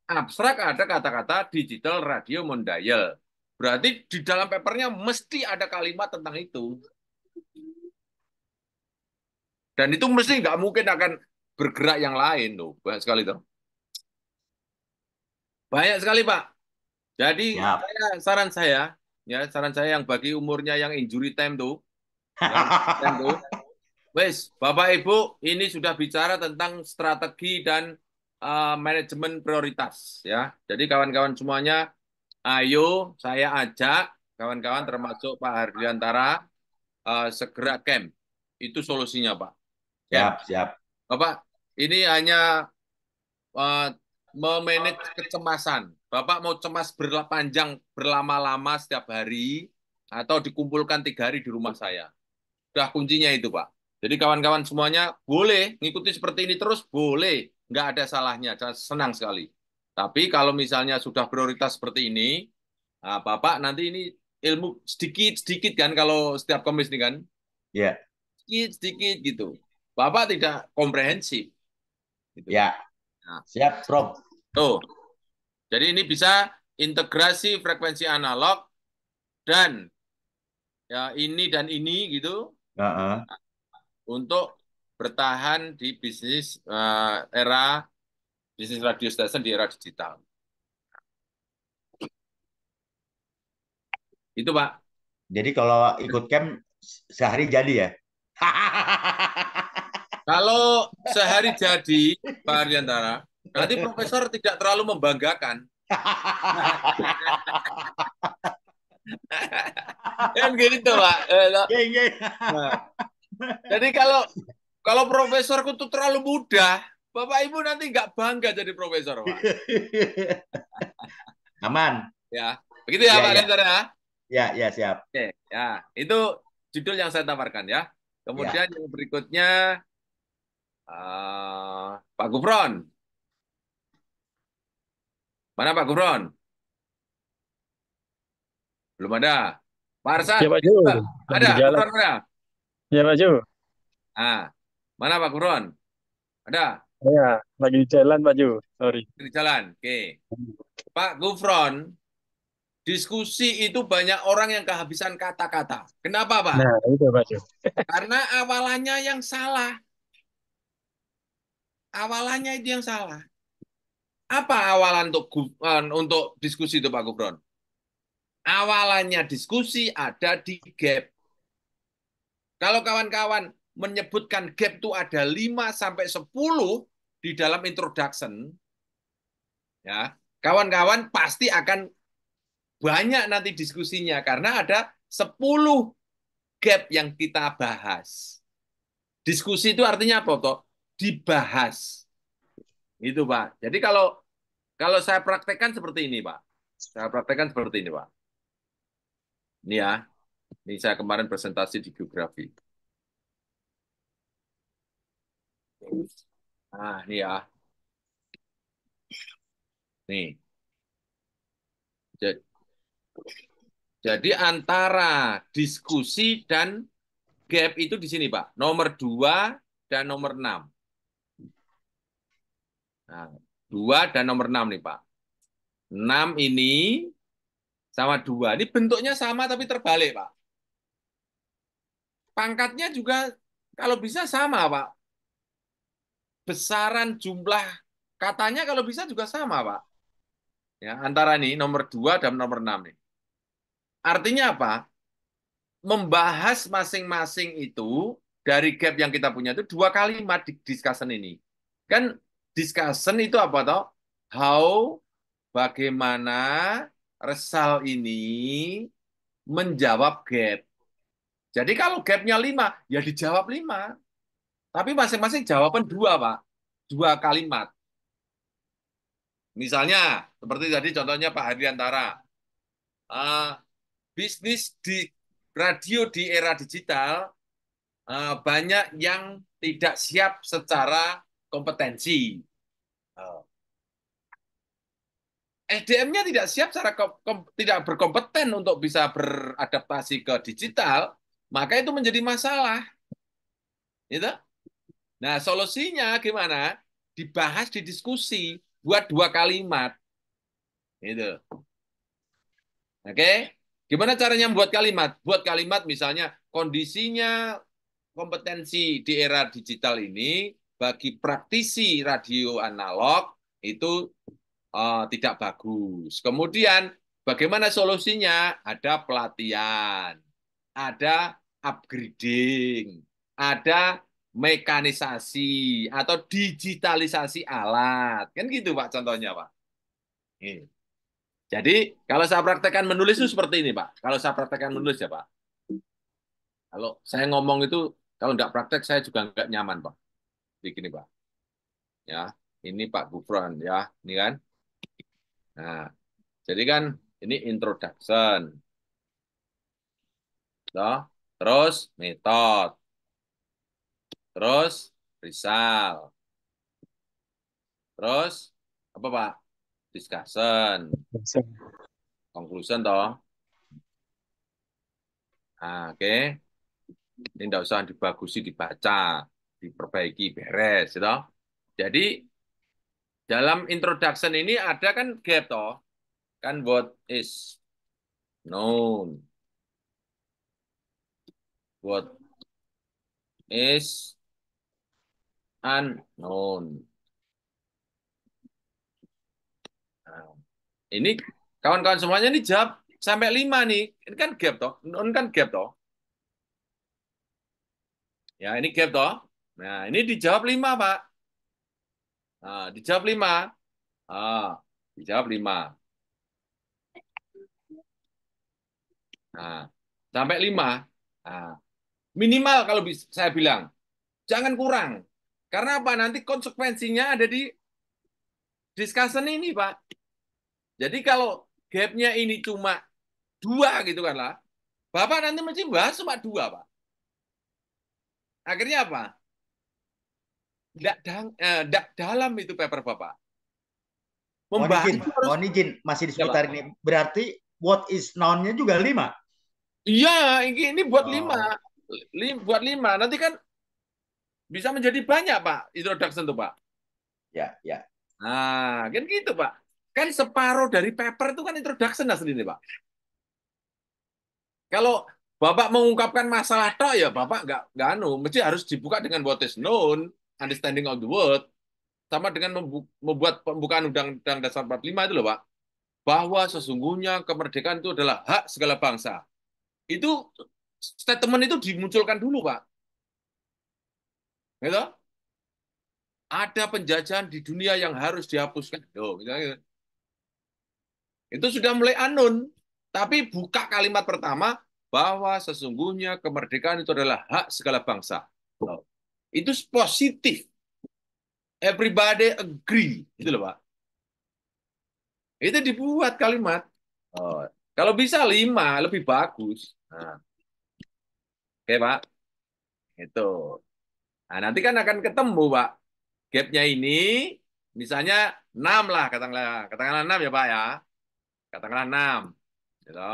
Abstrak ada kata-kata digital radio mondial. Berarti di dalam papernya mesti ada kalimat tentang itu. Dan itu mesti nggak mungkin akan bergerak yang lain tuh. Banyak sekali tuh. Banyak sekali, Pak. Jadi Siap. saran saya, ya saran saya yang bagi umurnya yang injury time tuh, yang time tuh, wes, Bapak Ibu ini sudah bicara tentang strategi dan manajemen prioritas, ya. Jadi kawan-kawan semuanya, ayo saya ajak kawan-kawan termasuk Pak Hardiantara segera camp. Itu solusinya, Pak. Camp. Siap. Bapak, ini hanya memanage kecemasan. Bapak mau cemas berpanjang, berlama-lama setiap hari, atau dikumpulkan 3 hari di rumah saya. Udah kuncinya itu, Pak. Jadi kawan-kawan semuanya boleh ngikuti seperti ini terus, boleh. Nggak ada salahnya, senang sekali. Tapi kalau misalnya sudah prioritas seperti ini, Bapak nanti ini ilmu sedikit-sedikit kan kalau setiap komis ini kan. Iya. Sedikit-sedikit gitu. Bapak tidak komprehensif. Gitu. Ya. Nah, Siap, Prof. tuh. Jadi ini bisa integrasi frekuensi analog dan ya ini dan ini gitu untuk bertahan di bisnis era bisnis radio station di era digital. Itu, Pak. Jadi kalau ikut camp sehari jadi ya? Kalau sehari jadi, Pak Ariantara, nanti profesor tidak terlalu membanggakan. Kan gitu, Pak. Geng, geng. Nah, jadi kalau profesorku tuh terlalu mudah, Bapak Ibu nanti nggak bangga jadi profesor, Pak. Aman. Ya, begitu ya, Ya, Pak ya. Ariantara. Ya, ya, siap. Oke, ya, itu judul yang saya tawarkan ya. Ya. Kemudian yang berikutnya, Pak Gufron. Mana Pak Gufron? Belum ada. Pak Arsad, Ya Pak Jo, lagi ada. di jalan. Gufron ada. Ya Pak Jo, Ah, mana Pak Gufron? Ada ya lagi di jalan Pak Jo. Sorry. di jalan. Oke, Pak Gufron, diskusi itu banyak orang yang kehabisan kata-kata. Kenapa, Pak? Nah itu Pak Jo. Karena awalannya yang salah. Awalannya itu yang salah. Apa awalan untuk diskusi itu, Pak Gufron? Awalannya diskusi ada di gap. Kalau kawan-kawan menyebutkan gap itu ada 5 sampai 10 di dalam introduction, ya, kawan-kawan pasti akan banyak nanti diskusinya karena ada 10 gap yang kita bahas. Diskusi itu artinya apa, toh? Dibahas. Itu, Pak. Jadi kalau saya praktekkan seperti ini, Pak. Saya praktekkan seperti ini, Pak. Ini ya. Ini saya kemarin presentasi di geografi. Nah, ini ya. Nih. Jadi antara diskusi dan gap itu di sini, Pak. Nomor 2 dan nomor 6. Nah, 2 dan nomor 6 nih, Pak. 6 ini sama 2. Ini bentuknya sama tapi terbalik, Pak. Pangkatnya juga kalau bisa sama, Pak. Besaran jumlah katanya kalau bisa juga sama, Pak. Ya, antara nih nomor 2 dan nomor 6 nih. Artinya apa? Membahas masing-masing itu dari gap yang kita punya itu 2 kalimat di discussion ini. Kan discussion itu apa toh? How, bagaimana result ini menjawab gap. Jadi kalau gapnya 5, ya dijawab 5. Tapi masing-masing jawaban 2, Pak. 2 kalimat. Misalnya, seperti tadi contohnya Pak Hardiantara. Bisnis di radio di era digital banyak yang tidak siap secara kompetensi. SDM-nya tidak siap secara tidak berkompeten untuk bisa beradaptasi ke digital, maka itu menjadi masalah. Gitu? Nah, solusinya gimana? Dibahas di diskusi, buat 2 kalimat. Gitu. Oke? Gimana caranya membuat kalimat? Buat kalimat misalnya kondisinya kompetensi di era digital ini bagi praktisi radio analog itu tidak bagus. Kemudian bagaimana solusinya? Ada pelatihan, ada upgrading, ada mekanisasi atau digitalisasi alat. Kan gitu, Pak, contohnya, Pak. Ini. Jadi, kalau saya praktekkan menulis itu seperti ini, Pak. Kalau saya praktekkan menulis ya, Pak. Kalau saya ngomong itu, kalau nggak praktek, saya juga nggak nyaman, Pak. Begini, Pak. Ya, ini Pak Gufron, ya. Ini kan. Nah, jadi kan ini introduction. Toh. Terus metode. Terus result. Terus apa, Pak? Discussion. Conclusion, toh. Nah, oke. Ini tidak usah dibagusi, dibaca, diperbaiki, beres. Gitu. Jadi, dalam introduction ini ada kan gap, toh. Kan what is known. What is unknown. Nah, ini kawan-kawan semuanya ini jawab sampai 5 nih. Ini kan gap toh. Ini kan gap toh. Ya, ini gap toh. Nah, ini dijawab 5, Pak. Nah, dijawab 5. Dijawab 5. Nah, sampai 5. Nah, minimal kalau saya bilang, jangan kurang. Karena apa? Nanti konsekuensinya ada di discussion ini, Pak. Jadi kalau gapnya ini cuma 2 gitu kan lah, Bapak nanti mesti bahas cuma 2, Pak. Akhirnya apa? Tidak dalam itu paper Bapak. Membahas itu harus... Mohon izin, masih di Ya, seputar Pak. ini. Berarti what is noun-nya juga 5? Iya, ini buat 5. Buat 5. Nanti kan bisa menjadi banyak, Pak, introduction tuh, Pak. Ya, ya. Nah, kan gitu, Pak. Kan separuh dari paper itu kan introduction aslinya, Pak. Kalau Bapak mengungkapkan masalah toh, ya Bapak nggak mesti harus dibuka dengan what is known, understanding of the word, sama dengan membuat pembukaan Undang-Undang Dasar 45 itu loh, Pak. Bahwa sesungguhnya kemerdekaan itu adalah hak segala bangsa. Itu statement itu dimunculkan dulu, Pak. Gitu? Ada penjajahan di dunia yang harus dihapuskan. Misalnya, itu sudah mulai anun. Tapi buka kalimat pertama, bahwa sesungguhnya kemerdekaan itu adalah hak segala bangsa. Itu positif. Everybody agree. Itu loh, Pak. Itu dibuat kalimat. Kalau bisa 5, lebih bagus. Nah. Oke, Pak. Itu. Nah, nanti kan akan ketemu, Pak. Gapnya ini, misalnya 6 lah, katakanlah 6 ya, Pak ya. Katakanlah 6. Gitu.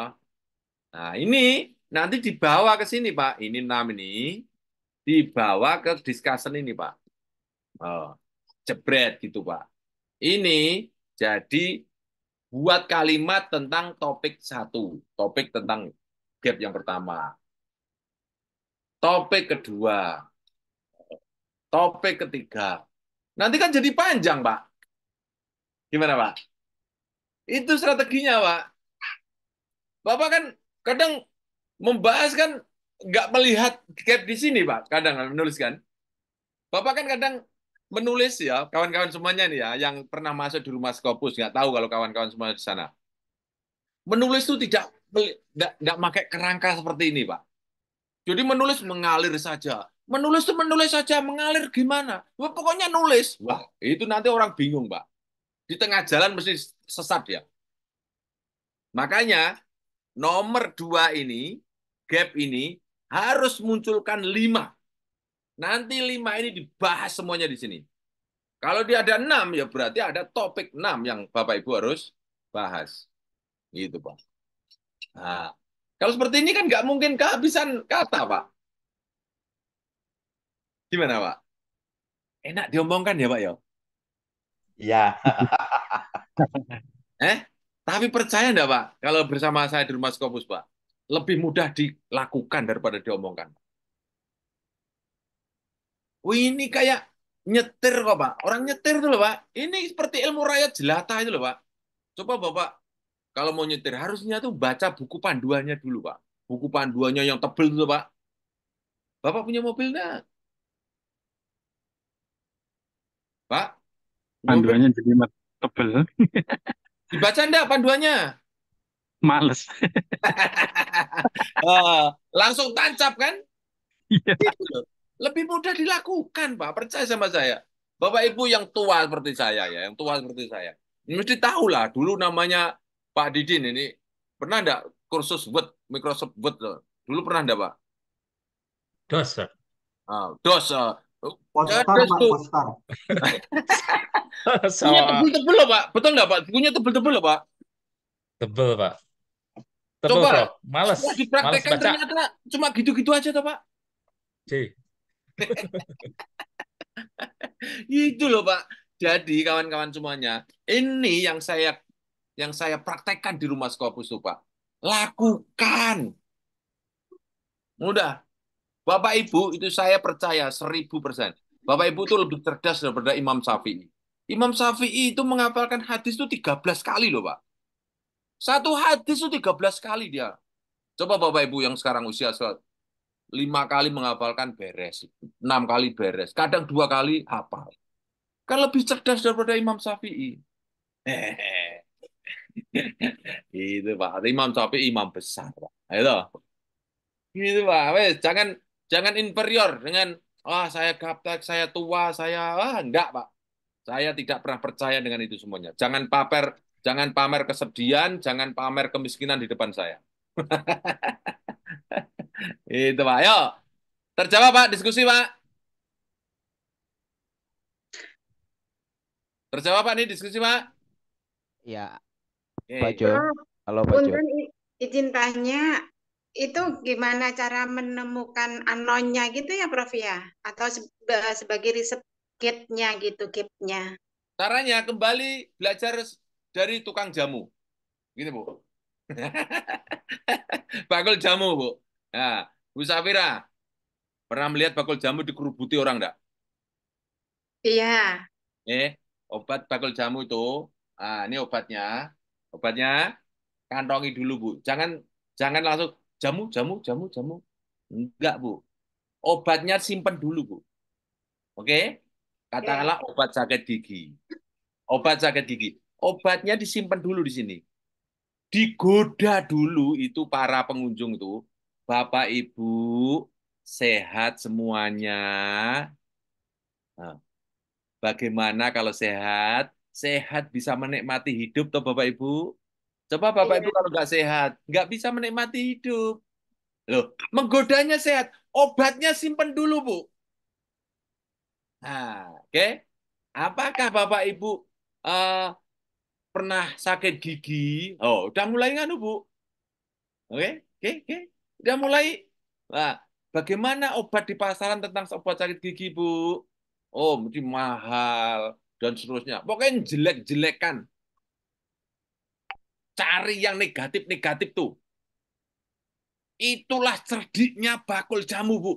Nah, ini nanti dibawa ke sini, Pak. Ini 6 ini. Dibawa ke discussion ini, Pak. Jebret gitu, Pak. Ini jadi buat kalimat tentang topik 1. Topik tentang gap yang pertama. Topik kedua. Topik ketiga. Nanti kan jadi panjang, Pak. Gimana, Pak? Itu strateginya, Pak. Bapak kan kadang membahas kan nggak melihat gap di sini, Pak. Kadang menulis kan. Bapak kan kadang menulis ya, kawan-kawan semuanya nih ya, yang pernah masuk di rumah Scopus, nggak tahu kalau kawan-kawan semua di sana. Menulis itu tidak pakai kerangka seperti ini, Pak. Jadi menulis mengalir saja. Menulis itu menulis saja, mengalir gimana? Wah, pokoknya nulis. Wah, itu nanti orang bingung, Pak. Di tengah jalan mesti sesat ya. Makanya nomor 2 ini, gap ini, harus munculkan 5. Nanti 5 ini dibahas semuanya di sini. Kalau dia ada 6, ya berarti ada topik 6 yang Bapak Ibu harus bahas. Gitu, Pak. Nah, kalau seperti ini kan nggak mungkin kehabisan kata, Pak. Gimana, Pak? Enak diomongkan ya, Pak, ya? Iya. Tapi percaya enggak, Pak? Kalau bersama saya di rumah Scopus, Pak, lebih mudah dilakukan daripada diomongkan. Ini kayak nyetir kok, Pak. Orang nyetir itu loh, Pak. Ini seperti ilmu rakyat jelata itu loh, Pak. Coba Bapak, kalau mau nyetir, harusnya tuh baca buku panduannya dulu, Pak. Buku panduannya yang tebel itu, Pak. Bapak punya mobil enggak? Pak? Panduannya jadi tebel. Dibaca enggak panduannya? Males. Langsung tancap kan? Iya. Gitu loh. Lebih mudah dilakukan, Pak. Percaya sama saya. Bapak Ibu yang tua seperti saya ya, yang tua seperti saya. Mesti tahu lah, dulu namanya Pak Didin ini. Pernah enggak kursus Word, Microsoft Word? Dulu pernah enggak, Pak? DOS, Sir. DOS. Poster, DOS Pak, tuh. poster. Bukunya tebel-tebel loh, Pak. Betul nggak, Pak? Bukunya tebel-tebel loh, Pak. Tebel, Pak. Tebel, Coba, Prof. Males. setelah Males dipraktekkan baca. ternyata cuma gitu-gitu aja, toh, Pak. C. Itu loh, Pak. Jadi kawan-kawan semuanya, ini yang saya praktekkan di rumah Scopus tuh, Pak. Lakukan. Mudah. Bapak Ibu itu saya percaya 1000%. Bapak Ibu itu lebih cerdas daripada Imam Syafi'i. Imam Syafi'i itu menghafalkan hadis itu 13 kali loh, Pak. Satu hadis itu 13 kali dia. Coba Bapak Ibu yang sekarang usia 5 kali menghafalkan beres, 6 kali beres, kadang 2 kali hafal. Kan lebih cerdas daripada Imam Syafi'i. Itu Pak, Imam Syafi'i imam besar, Pak. Ayo. Gitu Pak, wes jangan inferior dengan saya gaptek, saya tua, enggak Pak. Saya tidak pernah percaya dengan itu semuanya. Jangan pamer kesedihan, jangan pamer kemiskinan di depan saya. Itu Pak. Ayo, terjawab Pak, diskusi Pak. Terjawab Pak nih diskusi Pak. Ya, Pak Oke. Jo. Prof, Halo Pak Jo. punten izin tanya, itu gimana cara menemukan anonya gitu ya Prof ya? Atau sebagai riset gate-nya gitu, gap-nya? Caranya kembali belajar dari tukang jamu. Gitu Bu. Bakul jamu Bu. Nah, Bu Safira, pernah melihat bakul jamu dikerubuti orang enggak? Iya, Obat bakul jamu itu, ini obatnya. Obatnya kantongi dulu, Bu. Jangan jangan langsung jamu, jamu, jamu, jamu. Enggak, Bu. Obatnya simpen dulu, Bu. Oke? ya. Katakanlah obat sakit gigi. Obat sakit gigi. Obatnya disimpan dulu di sini. Digoda dulu itu para pengunjung itu. Bapak, Ibu, sehat semuanya. Nah, bagaimana kalau sehat? Sehat bisa menikmati hidup, toh Bapak Ibu? Coba Bapak Ibu Iya. kalau nggak sehat, nggak bisa menikmati hidup. Loh, menggodanya sehat, obatnya simpen dulu, Bu. Nah, oke. Apakah Bapak Ibu eh, pernah sakit gigi? Oh, udah mulai nganu, Bu. Oke, oke, oke. Udah mulai. Nah, bagaimana obat di pasaran tentang obat sakit gigi, Bu? Oh, mesti mahal dan seterusnya. Pokoknya jelek-jelekan. Cari yang negatif-negatif tuh. Itulah cerdiknya bakul jamu, Bu.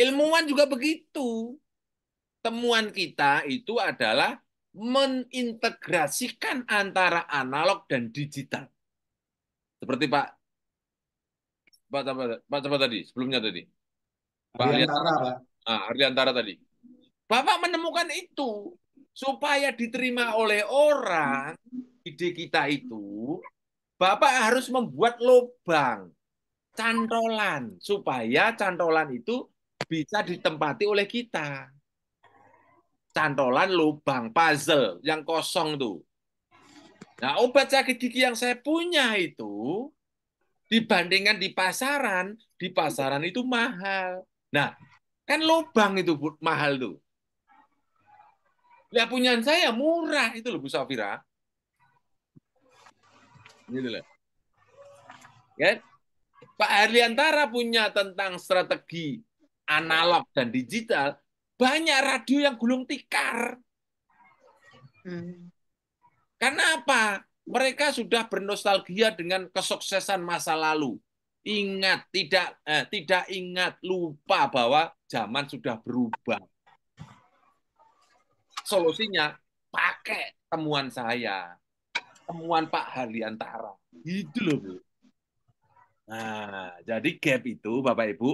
Ilmuwan juga begitu. Temuan kita itu adalah mengintegrasikan antara analog dan digital. Seperti Pak siapa tadi, sebelumnya tadi. Pak Ariantara, Pak. Hardiantara tadi. Bapak menemukan itu supaya diterima oleh orang, ide kita itu, Bapak harus membuat lubang, cantolan, supaya cantolan itu bisa ditempati oleh kita. Cantolan lubang, puzzle yang kosong tuh. Nah, obat sakit gigi yang saya punya itu, dibandingkan di pasaran itu mahal. Nah, kan lubang itu mahal tuh. Lihat punyaan saya murah itu loh Bu Safira. Gitu loh. Kan? Pak Harliantara punya tentang strategi analog dan digital, banyak radio yang gulung tikar. Karena apa? Mereka sudah bernostalgia dengan kesuksesan masa lalu. Ingat, tidak ingat, lupa bahwa zaman sudah berubah. Solusinya, pakai temuan saya. Temuan Pak Harliantara. Gitu loh, Bu. Nah, jadi gap itu, Bapak Ibu,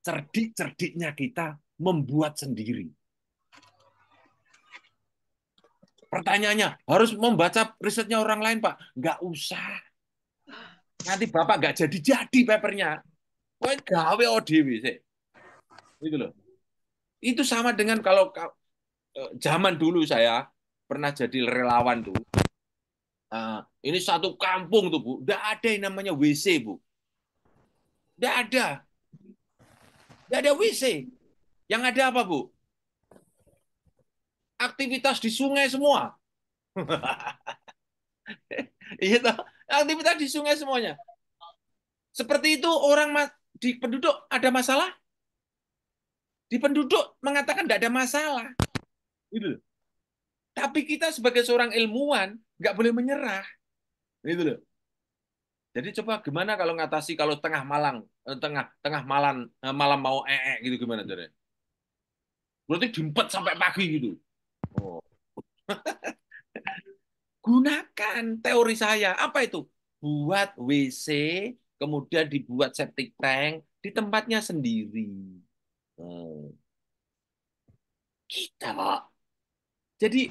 cerdik-cerdiknya kita membuat sendiri. Pertanyaannya, harus membaca risetnya orang lain, Pak? Nggak usah. Nanti Bapak nggak jadi-jadi papernya. Kowe gawe ODW sih. Gitu loh. Itu sama dengan kalau zaman dulu saya pernah jadi relawan tuh. Ini satu kampung tuh, Bu. Nggak ada yang namanya WC, Bu. Nggak ada. Nggak ada WC. Yang ada apa, Bu? Aktivitas di sungai semua. Iya, aktivitas di sungai semuanya. Seperti itu orang di penduduk ada masalah? Di penduduk mengatakan tidak ada masalah. Gitu. Tapi kita sebagai seorang ilmuwan nggak boleh menyerah. Gitu loh. Jadi coba gimana kalau ngatasi kalau tengah malam mau gitu gimana caranya? Berarti diempet sampai pagi gitu. Oh. Gunakan teori saya. Apa itu? Buat WC kemudian dibuat septic tank di tempatnya sendiri. Kita, Pak. Jadi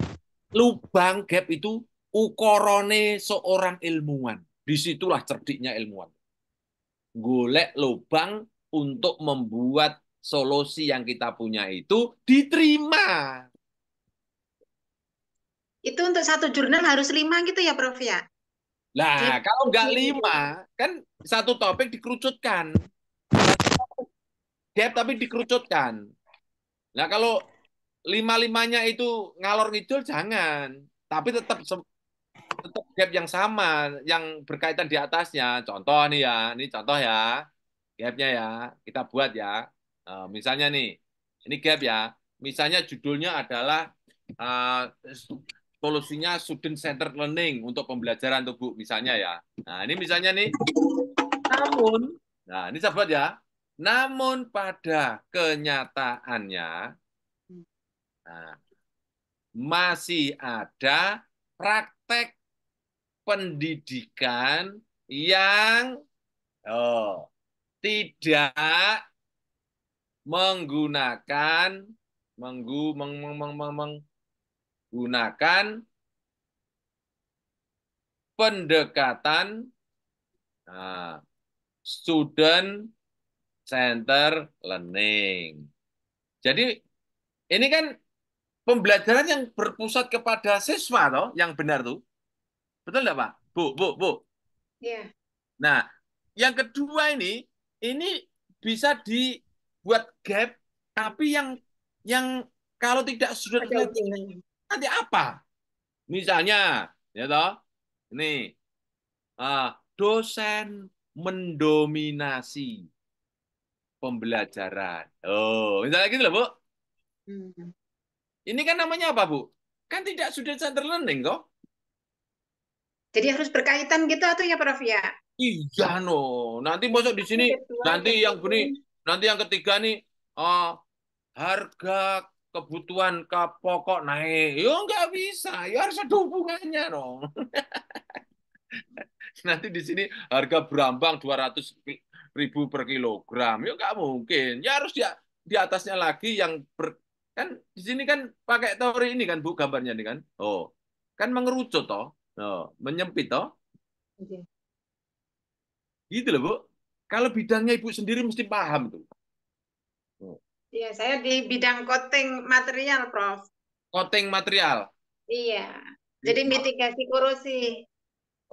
lubang gap itu ukurane seorang ilmuwan. Disitulah cerdiknya ilmuwan. Golek lubang untuk membuat solusi yang kita punya itu diterima. Itu untuk satu jurnal harus 5 gitu ya, Prof ya? Nah, Di- kalau nggak 5, kan satu topik dikerucutkan. Gap tapi dikerucutkan. Nah, kalau 5-5-nya itu ngalor ngidul jangan. Tapi tetap gap yang sama, yang berkaitan di atasnya. Contoh nih ya, ini contoh ya. Gapnya ya, kita buat ya. Misalnya nih, ini gap ya. Misalnya judulnya adalah solusinya student centered learning untuk pembelajaran tuh Bu, misalnya ya. Nah, ini misalnya nih. Nah, ini saya buat ya. Namun pada kenyataannya, nah, masih ada praktek pendidikan yang tidak menggunakan pendekatan student center learning. Jadi ini kan pembelajaran yang berpusat kepada siswa toh, yang benar tuh. Betul nggak Pak? Bu. Iya. Nah, yang kedua ini bisa dibuat gap, tapi yang kalau tidak sudah nanti apa? Misalnya, ya toh, ini dosen mendominasi pembelajaran. Oh, misalnya gitu loh, Bu. Ini kan namanya apa, Bu? Kan tidak student center learning, toh? Jadi harus berkaitan gitu atau ya, Prof ya? Iya, no. Nanti masuk di sini, nanti yang ketiga nih, harga kebutuhan pokok naik. Yo nggak bisa, ya harus ada hubungannya dong. Nanti di sini harga berambang 200.000 per kilogram. Ya nggak mungkin. Ya harus di atasnya lagi yang kan di sini kan pakai teori ini kan Bu gambarnya nih kan. Oh, kan mengerucut toh. Oh, menyempit toh. Gitu loh Bu. Kalau bidangnya Ibu sendiri mesti paham tuh. Iya, saya di bidang coating material, Prof. Coating material. Iya. Jadi mitigasi korosi.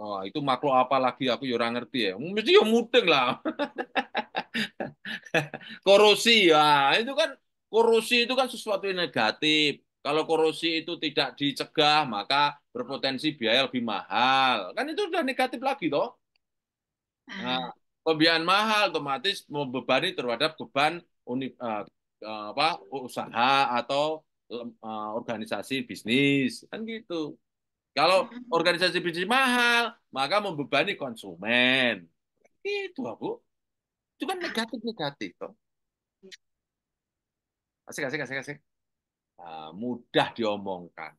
Oh, itu makhluk apa lagi aku ya orang ngerti ya. Mesti ya mudeng lah. Korosi ya, korosi itu kan sesuatu yang negatif. Kalau korosi itu tidak dicegah, maka berpotensi biaya lebih mahal. Kan itu udah negatif lagi toh. Nah, pembiayaan mahal otomatis membebani terhadap beban usaha atau organisasi bisnis kan gitu. Kalau organisasi bisnis mahal, maka membebani konsumen. Itu, Bu. Itu kan negatif-negatif toh. Asik. Mudah diomongkan.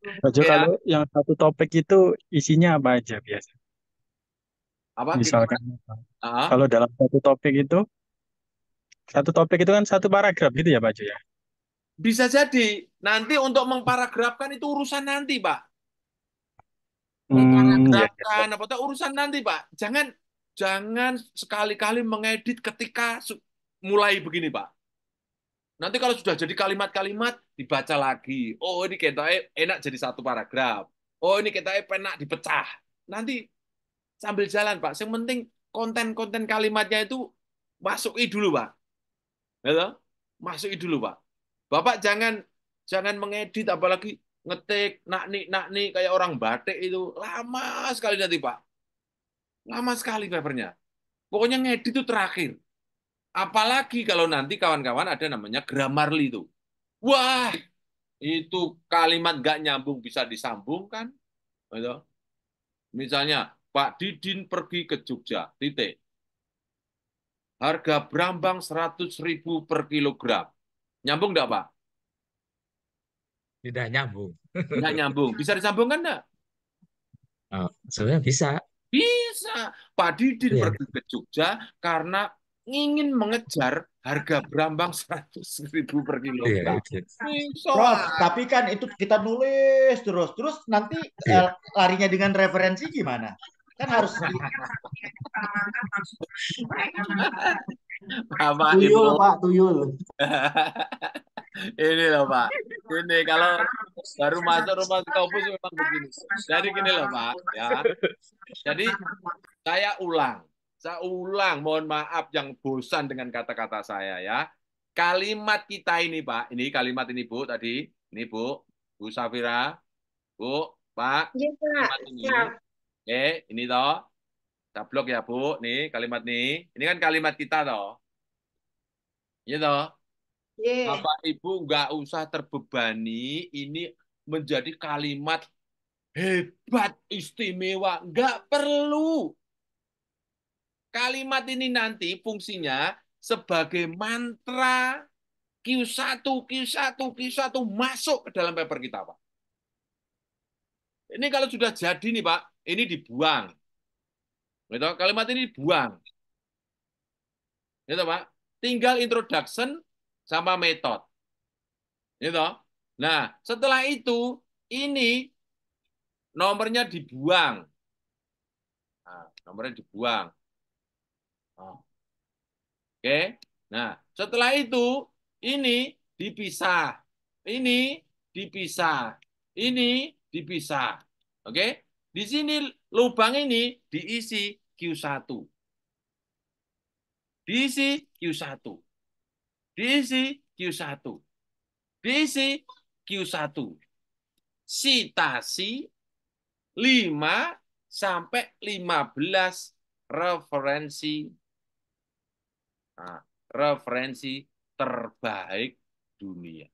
Pak Jo, kalau yang satu topik itu isinya apa aja biasa? Apa? Misalkan kalau dalam satu topik itu kan satu paragraf gitu ya Pak Jo ya? Bisa jadi. Nanti untuk memparagrafkan itu urusan nanti, Pak. Memparagrafkan apa itu urusan nanti, Pak. Jangan sekali-kali mengedit ketika mulai begini, Pak. Nanti kalau sudah jadi kalimat-kalimat dibaca lagi. Oh, ini kita enak jadi satu paragraf. Oh, ini kita enak dipecah. Nanti sambil jalan, Pak. Yang penting konten-konten kalimatnya itu masuki dulu, Pak. Ya, masuki dulu, Pak. Bapak jangan mengedit apalagi ngetik nak nih kayak orang batik itu lama sekali nanti, Pak. Lama sekali papernya. Pokoknya ngedit itu terakhir. Apalagi kalau nanti kawan-kawan ada namanya Grammarly itu. Wah, itu kalimat nggak nyambung bisa disambungkan. Gitu. Misalnya, Pak Didin pergi ke Jogja, titik. Harga berambang 100.000 per kilogram. Nyambung nggak, Pak? Tidak nyambung. Nggak nyambung. Bisa disambungkan nggak? Oh, sebenarnya bisa. Bisa. Pak Didin Iya. pergi ke Jogja karena ingin mengejar harga berambang 100.000 per Iya, kilogram. itu. Bisa. Prof, tapi kan itu kita nulis terus nanti Iya. larinya dengan referensi gimana? Kan harus Bapak Tuyul, Ibu. Pak, tuyul. Ini loh Pak. Ini kalau baru masuk rumah kampus memang begini. Jadi gini loh Pak, ya. Jadi saya ulang, mohon maaf yang bosan dengan kata-kata saya ya. Kalimat kita ini Pak, ini kalimat ini Bu tadi, ini Bu Safira, Bu, Pak, Iya, Pak. kalimat ini. Ya. Oke, ini toh. Tablok ya Bu, nih kalimat nih. Ini kan kalimat kita toh. Iya toh. Iya. Bapak Ibu nggak usah terbebani, ini menjadi kalimat hebat, istimewa. Nggak perlu. Kalimat ini nanti fungsinya sebagai mantra Q1, Q1, Q1 masuk ke dalam paper kita, Pak. Ini kalau sudah jadi nih, Pak, ini dibuang. Gitu, kalimat ini dibuang. Gitu, Pak. Tinggal introduction sama metode. Gitu. Nah, setelah itu ini nomornya dibuang. Nah, nomornya dibuang. Oh. Oke. Nah, setelah itu ini dipisah. Ini dipisah. Ini dipisah. Oke? Di sini lubang ini diisi Q1. Diisi Q1. Diisi Q1. Diisi Q1. Sitasi 5 sampai 15 referensi. Nah, referensi terbaik dunia.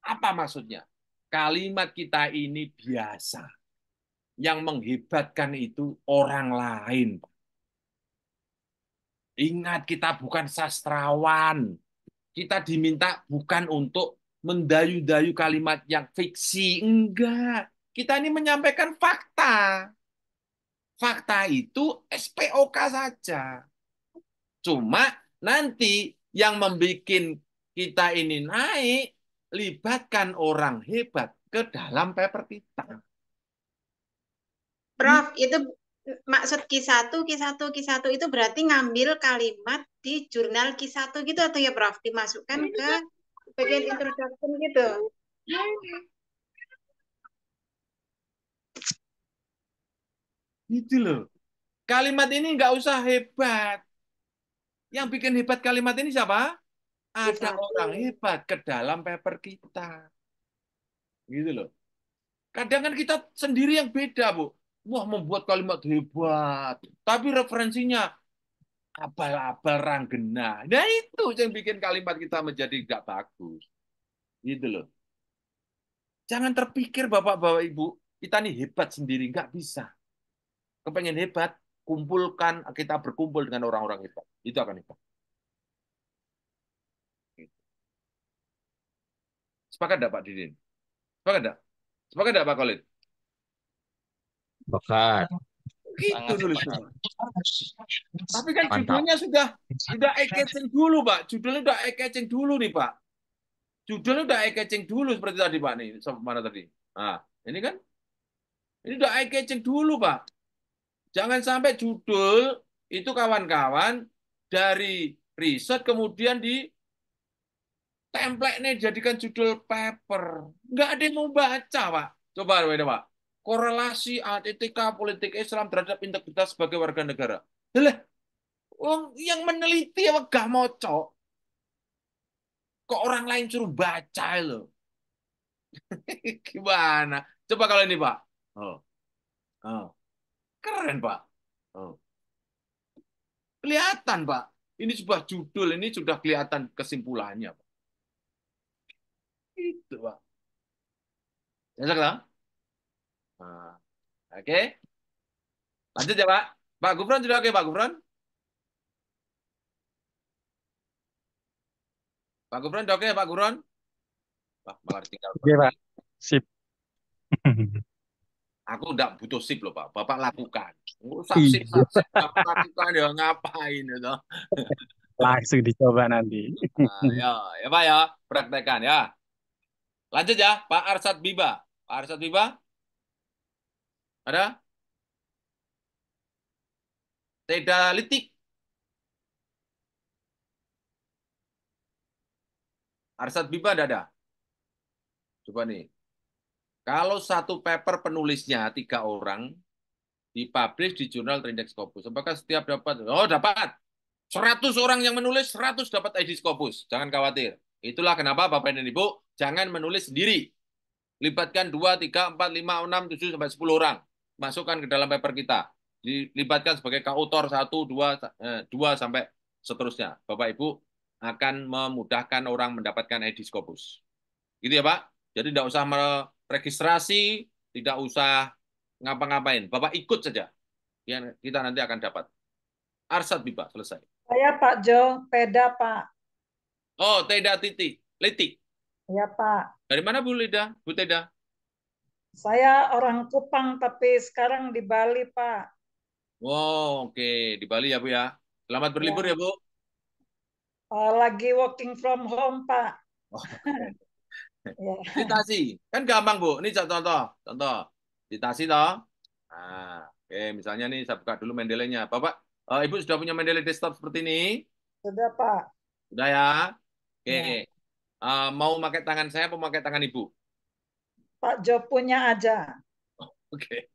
Apa maksudnya? Kalimat kita ini biasa. Yang menghebatkan itu orang lain. Ingat, kita bukan sastrawan. Kita diminta bukan untuk mendayu-dayu kalimat yang fiksi. Enggak. Kita ini menyampaikan fakta. Fakta itu SPOK saja. Cuma nanti yang membuat kita ini naik, libatkan orang hebat ke dalam paper kita. Prof, itu maksud Q1 itu berarti ngambil kalimat di jurnal Q1 gitu atau ya Prof? Dimasukkan ke bagian introduction gitu. Gitu loh. Kalimat ini nggak usah hebat. Yang bikin hebat kalimat ini siapa? Ada orang hebat ke dalam paper kita. Gitu loh. Kadang kan kita sendiri yang beda, Bu. Wah, membuat kalimat hebat. Tapi referensinya abal-abal ranggena. Nah, itu yang bikin kalimat kita menjadi nggak bagus. Gitu loh. Jangan terpikir Bapak-Bapak Ibu, kita nih hebat sendiri. Nggak bisa. Kepengen hebat, kumpulkan, kita berkumpul dengan orang-orang hebat. Itu akan hebat. Sepakat enggak Pak Didin? Sepakat enggak? Sepakat enggak Pak Khalid? Bahkan. Gitu nulisnya. Tapi kan Mantap. judulnya sudah eye-catching dulu, Pak. Judulnya udah eye-catching dulu nih, Pak. Judulnya udah eye-catching dulu seperti tadi, Pak. Nih, mana tadi? Nah, ini kan. Ini udah eye-catching dulu, Pak. Jangan sampai judul itu kawan-kawan dari riset kemudian di template-nya dijadikan judul paper. Nggak ada yang mau baca, Pak. Coba, Pak. Korelasi etika politik Islam terhadap integritas sebagai warga negara. Lah, yang meneliti apa gak moco. Kok orang lain suruh baca loh. Gimana? Coba kalau ini, Pak. Oh. Oh. Keren, Pak. Oh. Kelihatan, Pak. Ini sebuah judul, ini sudah kelihatan kesimpulannya, Pak. Itu, Pak. Ya, sekarang? Nah, oke. Lanjut ya, Pak. Pak Gufron sudah oke, Pak Gufron? Pak Gufron udah oke ya, Pak Gufron? Wah, malah tinggal Oke, Pak. pergi. Sip. Aku enggak butuh sip loh, Pak. Bapak lakukan. Sip, Iya, Bapak lakukan ya ngapain itu. langsung dicoba nanti. Nah, ya, ya Pak ya, praktekkan ya. Lanjut ya, Pak Arsad Biba. Pak Arsad Biba, ada? Teda litik. Arsad Biba ada? Coba nih. Kalau satu paper penulisnya 3 orang, dipublish di jurnal Trindex Scopus. Apakah setiap dapat? Oh, dapat. 100 orang yang menulis, 100 dapat ID Scopus. Jangan khawatir. Itulah kenapa Bapak dan Ibu jangan menulis sendiri. Libatkan 2, 3, 4, 5, 6, 7, sampai 10 orang. Masukkan ke dalam paper kita. Dilibatkan sebagai kautor 1, 2 sampai seterusnya. Bapak Ibu akan memudahkan orang mendapatkan ID Scopus. Gitu ya Pak? Jadi tidak usah meregistrasi, tidak usah ngapa-ngapain. Bapak ikut saja. Ya, kita nanti akan dapat. Arsad Biba, selesai. Saya Pak Jo, Peda Pak. Oh, Teda Litik. Ya Pak. Dari mana Bu Lida? Bu Teda? Saya orang Kupang tapi sekarang di Bali Pak. Wow, oke. Di Bali ya Bu ya. Selamat berlibur ya Bu. Lagi working from home Pak. Oh, citasi. Kan gampang Bu. Ini contoh. Citasi toh. Nah, oke. Misalnya nih saya buka dulu Mendeley-nya. Bapak, Ibu sudah punya Mendeley desktop seperti ini? Sudah Pak. Sudah ya? Oke. Mau pakai tangan saya atau pakai tangan Ibu? Pak Jo punya aja. Oke.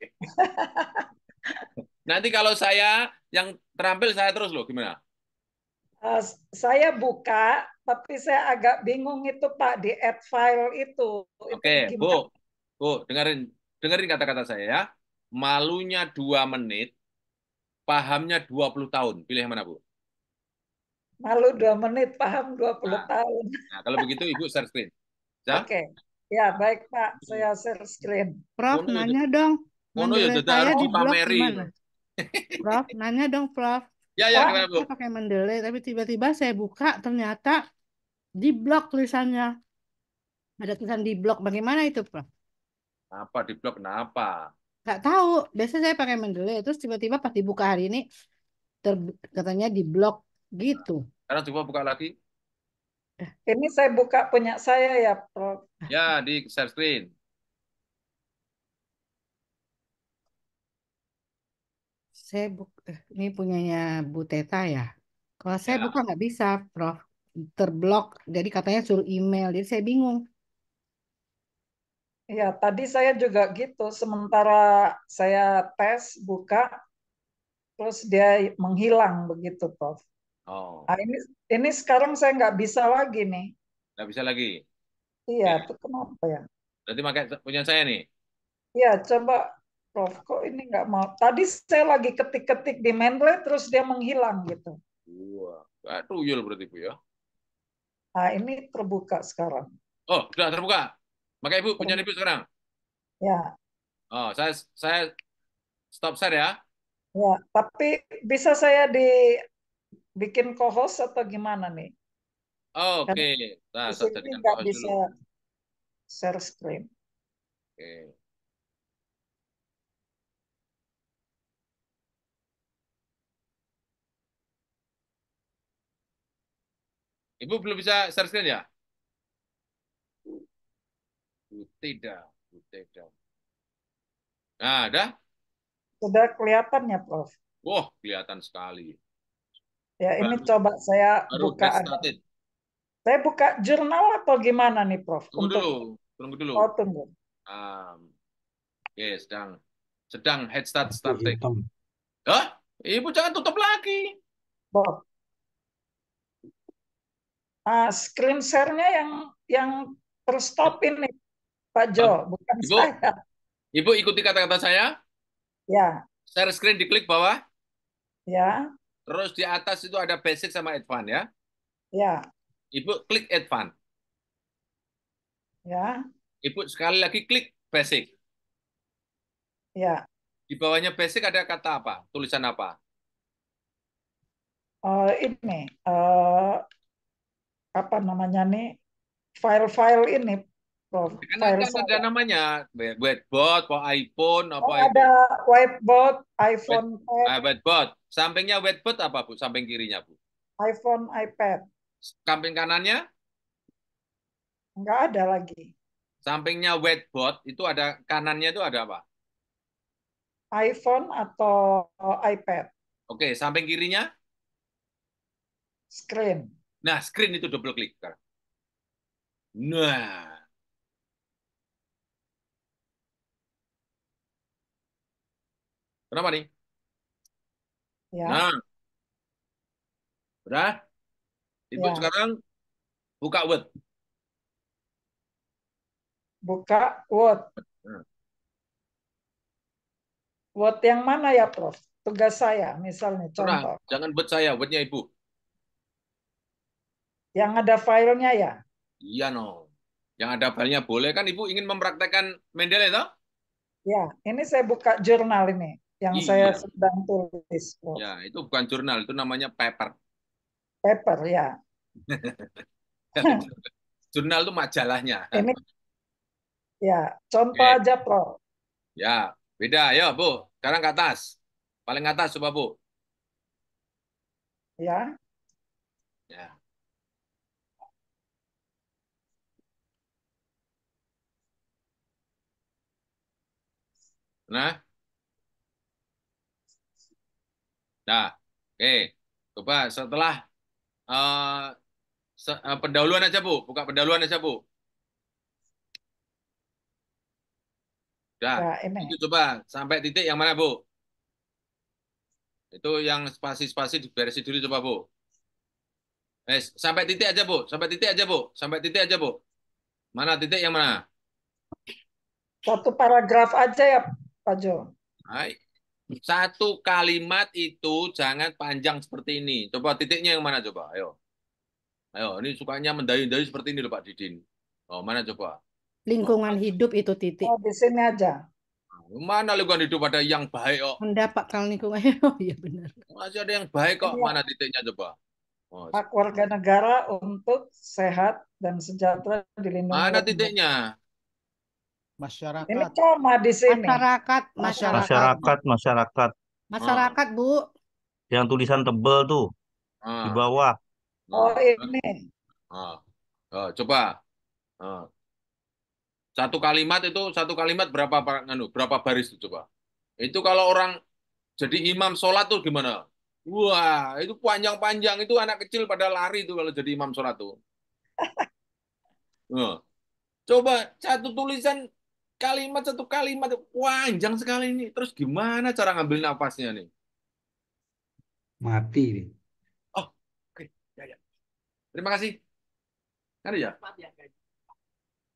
Nanti kalau saya yang terampil saya terus loh, gimana? Saya buka, tapi saya agak bingung itu Pak di add file itu. Oke, Bu, dengerin kata-kata saya ya. Malunya 2 menit, pahamnya 20 tahun. Pilih yang mana Bu? Malu 2 menit, paham 20 tahun. Nah, kalau begitu Ibu share screen. Ya? Oke. Ya, baik Pak. Saya share screen. Prof, nanya dong. Mendeley saya di blok gimana? Prof, nanya dong Prof. Ya, gimana Bu? Saya pakai Mendeley, tapi tiba-tiba saya buka, ternyata di blok tulisannya. Ada tulisan di blok. Bagaimana itu Prof? Apa di blok? Kenapa? Nggak tahu. Biasanya saya pakai Mendeley, terus tiba-tiba pas dibuka hari ini, katanya di blok gitu. Sekarang coba buka lagi. Ini saya buka punya saya ya, Prof. Ya, di share screen. Saya ini punyanya Bu Teta ya. Kalau saya buka nggak bisa, Prof. Terblok. Jadi katanya suruh email. Jadi saya bingung. Ya, tadi saya juga gitu. Sementara saya tes, buka, terus dia menghilang begitu, Prof. Oh. Nah, ini sekarang saya nggak bisa lagi nih. Nggak bisa lagi? Iya, itu kenapa ya? Berarti pakai punya saya nih? Iya, coba Prof, kok ini nggak mau. Tadi saya lagi ketik-ketik di Mendeley, terus dia menghilang gitu. Wah, tuyul berarti Bu ya. Nah, ini terbuka sekarang. Oh, sudah terbuka. Maka Ibu punya Ibu sekarang? Ya. Oh, saya stop share ya. Ya, tapi bisa saya bikin co-host atau gimana nih? Oke. Nah, saya Di sini jadikan nggak co-host bisa dulu. share screen. Oke. Ibu belum bisa share screen ya? Tidak. Nah, ada? Sudah kelihatan ya, Prof? Wah, kelihatan sekali. Ya, ini coba saya Baru buka. Saya buka jurnal atau gimana nih, Prof? Tunggu dulu. Oh, tunggu. Oke, sedang head start starting. Ibu jangan tutup lagi. Bob. Screen share-nya yang terstop ini, Pak Jo, bukan Ibu, saya. Ibu ikuti kata-kata saya. Ya. Share screen diklik bawah. Ya. Terus di atas itu ada basic sama advance ya. Ya. Ibu klik advance. Ya. Ibu sekali lagi klik basic. Ya. Di bawahnya basic ada kata apa? Tulisan apa? Ini apa namanya nih? File-file ini Prof. Kan File ada saya. namanya, whiteboard, iPhone, apa Oh, itu? ada whiteboard, iPhone pad, Whiteboard. Sampingnya whiteboard apa, Bu? Samping kirinya, Bu. iPhone, iPad. Samping kanannya? Nggak ada lagi. Sampingnya whiteboard itu ada, kanannya itu ada apa? iPhone atau iPad. Oke, samping kirinya? Screen. Nah, screen itu double klik sekarang. Nah, kenapa nih? Ya, Nah, udah. Ibu ya. sekarang buka Word. Buka Word. Nah, Word yang mana ya, Prof? Tugas saya, misalnya terang, contoh. jangan Word saya, Wordnya Ibu. Yang ada filenya ya? Iya, no. Yang ada filenya boleh kan Ibu ingin mempraktekkan Mendeley, toh? Ya, ini saya buka jurnal ini yang saya Iya. sedang tulis, Prof. Ya, itu bukan jurnal, itu namanya paper. Paper ya. Jurnal itu majalahnya. Ini ya, contoh Oke. aja, Prof. Ya, beda. Ayo, Bu. Sekarang ke atas. Paling atas coba, Bu. Ya. Ya. Nah, nah. Oke. Coba setelah pendahuluan aja, Bu. Buka pendahuluan aja, Bu. Udah. Ya, ini. Itu coba sampai titik yang mana, Bu? Itu yang spasi-spasi diberesin dulu coba, Bu. Sampai titik aja, Bu. Sampai titik aja, Bu. Sampai titik aja, Bu. Mana titik yang mana? Satu paragraf aja ya, Pak Jo. Hai. Satu kalimat itu jangan panjang seperti ini. Coba titiknya yang mana coba? Ayo. Ayo, ini sukanya mendayu-dayu seperti ini loh Pak Didin. Oh, mana coba? Lingkungan hidup itu titik. Oh, di sini aja. Mana lingkungan hidup ada yang baik kok? Mendapatkan lingkungan. Oh iya benar. Masih ada yang baik kok. Ini Mana titiknya coba? Oh, hak warga negara untuk sehat dan sejahtera dilindungi mana oleh negara. titiknya? Masyarakat. Ini koma di sini. Masyarakat. Masyarakat. Masyarakat, Bu. Yang tulisan tebel tuh di bawah. Oh, ini. Coba. Satu kalimat berapa baris itu coba? Itu kalau orang jadi imam sholat tuh gimana? Wah, itu panjang-panjang. Itu anak kecil pada lari tuh kalau jadi imam sholat tuh. Coba satu kalimat panjang sekali ini. Terus gimana cara ngambil nafasnya nih? Mati. Oh, oke. Ya. Terima kasih. Ada ya?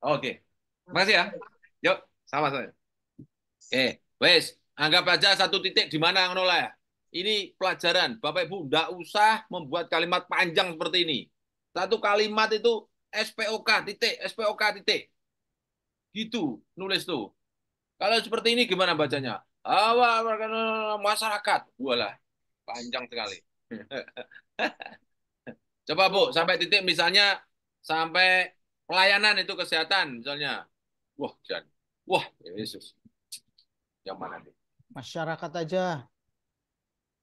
Oke. Terima kasih ya. Yuk, sama saya. Oke, wes. Anggap aja satu titik di mana ngono lah. Ini pelajaran. Bapak Ibu enggak usah membuat kalimat panjang seperti ini. Satu kalimat itu SPOK titik, SPOK titik. Gitu nulis tuh. Kalau seperti ini gimana bacanya? Masyarakat. Walah, panjang sekali. Coba Bu, sampai titik misalnya sampai pelayanan itu kesehatan misalnya. Wah, Yesus. Yang mana nih? Masyarakat aja.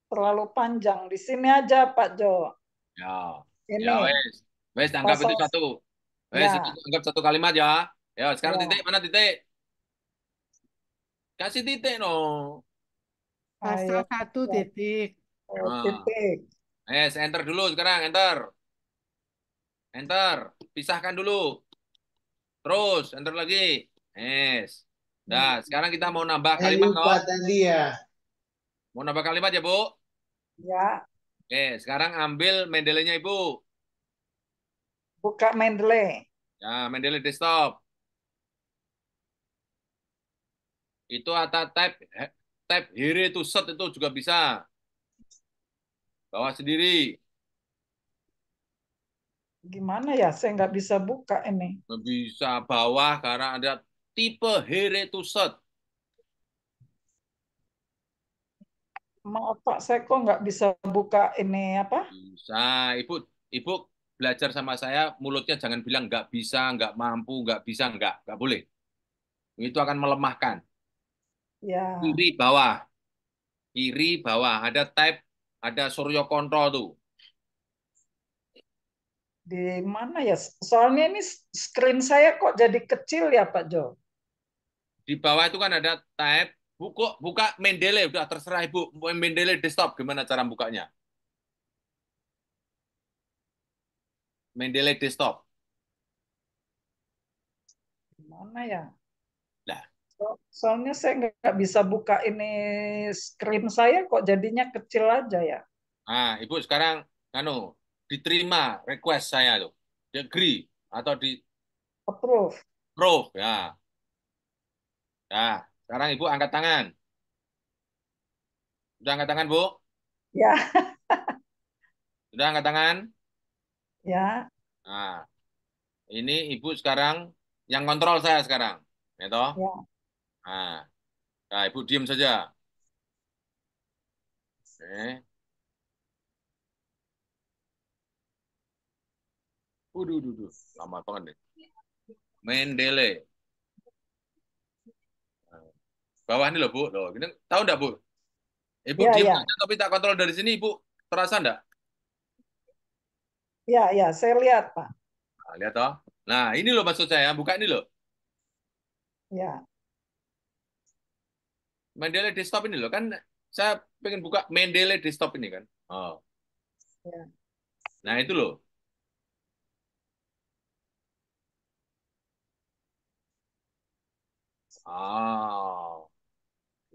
Terlalu panjang. Di sini aja, Pak Jo. Ya. Ini. Ya, wes anggap itu satu. Wes, Ya. itu anggap satu kalimat ya. Ya, sekarang Ya. titik mana titik? Kasih titik no. Pasal satu titik. Titik. Enter dulu sekarang, enter. Enter, pisahkan dulu. Terus, enter lagi. Nah, sekarang kita mau nambah kalimat no. Tadi ya. Mau nambah kalimat ya, Bu? Ya. Oke, sekarang ambil Mendeley-nya Ibu. Buka Mendeley. Ya, Mendeley desktop. Itu atau tab here to set itu juga bisa. Bawa sendiri. Gimana ya? Saya nggak bisa buka ini. Bisa bawah karena ada tipe here to set. Maaf Pak, saya kok nggak bisa buka ini apa? Bisa, Ibu belajar sama saya, mulutnya jangan bilang nggak bisa, nggak mampu, nggak bisa, nggak boleh. Itu akan melemahkan. Ya, Kiri bawah, ada tab, ada Suryo Control tuh. di mana ya? Soalnya ini screen saya kok jadi kecil ya, Pak Jo. Di bawah itu kan ada tab, buka Mendeley, udah terserah Ibu. Mendeley desktop, gimana cara bukanya? Mendeley desktop. Mana ya? Nah, Soalnya saya nggak bisa buka ini screen saya kok jadinya kecil aja ya. nah, Ibu sekarang diterima request saya tuh. Di agree atau di Approve. approve ya. Nah, sekarang Ibu angkat tangan. Sudah angkat tangan, Bu? Ya, Sudah angkat tangan? ya, Nah, ini Ibu sekarang yang kontrol saya sekarang. Ya toh? ya. Nah, nah, Ibu diam saja. Oke. Waduh. Lama banget nih. Mendeley. Nah, bawah ini loh, Bu. Loh, ini tahu enggak, Bu? Ibu Ya, diam ya. saja tapi tak kontrol dari sini, Ibu. Terasa enggak? Ya, ya, saya lihat, Pak. Nah, lihat toh. Nah, ini loh maksud saya, buka ini loh. Ya, Mendeley desktop ini loh kan saya pengen buka Mendeley desktop ini kan. Oh. ya. Nah, itu loh. Oh.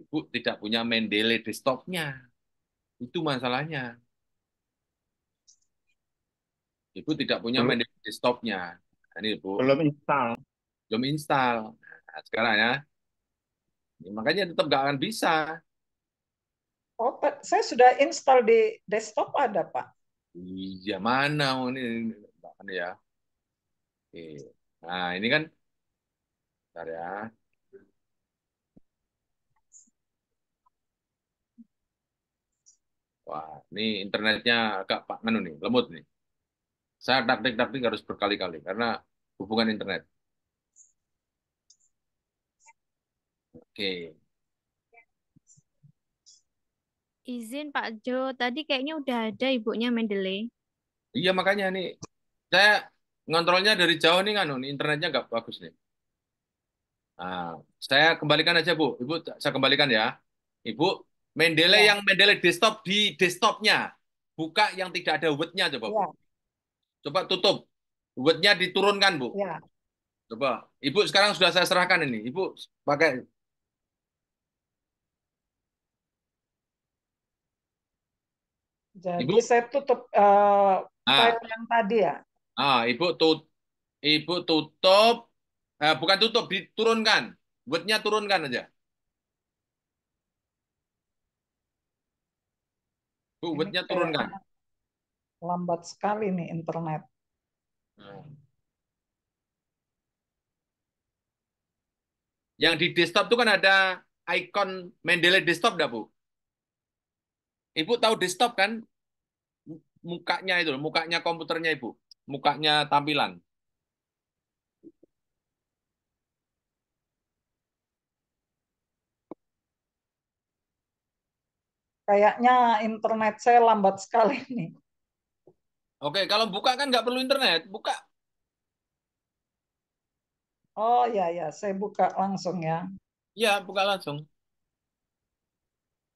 Ibu tidak punya Mendeley desktopnya. Itu masalahnya. Ibu tidak punya Belum, Mendeley desktopnya. Nah, ini Bu, belum install. belum install. Nah, sekarang ya. Makanya tetap nggak akan bisa. Oh, Pak, saya sudah install di desktop ada, Pak. Iya, mana ini ya. Oke. Nah, ini kan bentar ya. Wah, ini internetnya agak Pak Nganu nih, lemot nih. Saya taktik harus berkali-kali karena hubungan internet. Oke. Izin Pak Jo, tadi kayaknya udah ada ibunya Mendeley. Iya, makanya nih saya ngontrolnya dari jauh nih kan, nih internetnya nggak bagus nih. Nah, saya kembalikan aja Bu. Ibu, saya kembalikan ya. Ibu, Mendeley Ya, yang Mendeley desktop di desktopnya. Buka yang tidak ada word-nya coba Bu. ya, Coba tutup. Word-nya diturunkan Bu. ya. Coba. Ibu sekarang sudah saya serahkan ini. Ibu pakai. Jadi Ibu. saya tutup Ah, file yang tadi ya. Ibu Ibu tutup. Bukan tutup, diturunkan. Word-nya turunkan aja. Bu, Ini word-nya turunkan. kayaknya lambat sekali nih internet. Nah. Yang di desktop itu kan ada icon Mendeley desktop, enggak, Bu? Ibu tahu desktop kan? Mukanya itu, mukanya komputernya Ibu. Mukanya tampilan. Kayaknya internet saya lambat sekali nih. Oke, kalau buka kan nggak perlu internet. Buka. Oh ya ya, saya buka langsung ya. Ya, buka langsung.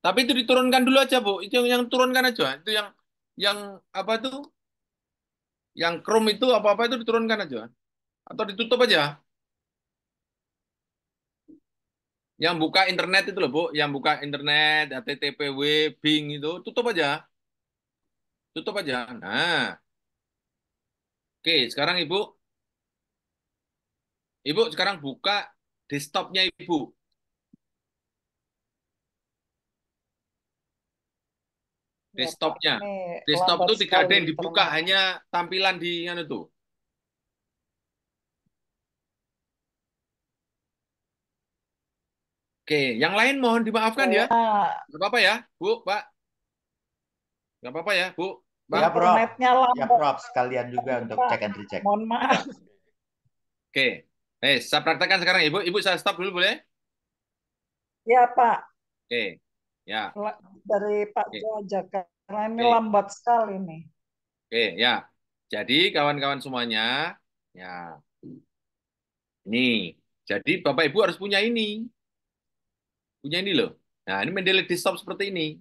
Tapi itu diturunkan dulu aja, Bu. Itu yang turunkan aja. Itu yang apa tuh? Yang Chrome itu apa-apa itu diturunkan aja. Atau ditutup aja. Yang buka internet itu loh, Bu. Yang buka internet, HTTPW, Bing itu, tutup aja. Tutup aja. Nah, oke. Sekarang Ibu sekarang buka desktopnya Ibu. Ya Pak, Desktopnya. ini Desktop lambat itu tidak ada sekali yang dibuka, internet. hanya tampilan di anu tuh. Oke, yang lain mohon dimaafkan ya. Kayaknya Nggak apa-apa ya, Bu, Pak. Nggak apa-apa ya, Bu. Bang? Ya, Prof. Internetnya Ya, lambat. Prof. Sekalian juga untuk Pak, cek and recheck. mohon maaf. Oke. Saya praktekkan sekarang, Ibu. Ibu saya stop dulu boleh? Ya, Pak. Oke. Ya. Dari Pak Oke. Jo aja, karena ini Oke. lambat sekali nih. Oke, ya. Jadi kawan-kawan semuanya, ya. Ini. Jadi Bapak Ibu harus punya ini. Punya ini loh. Nah, ini Mendeley desktop seperti ini.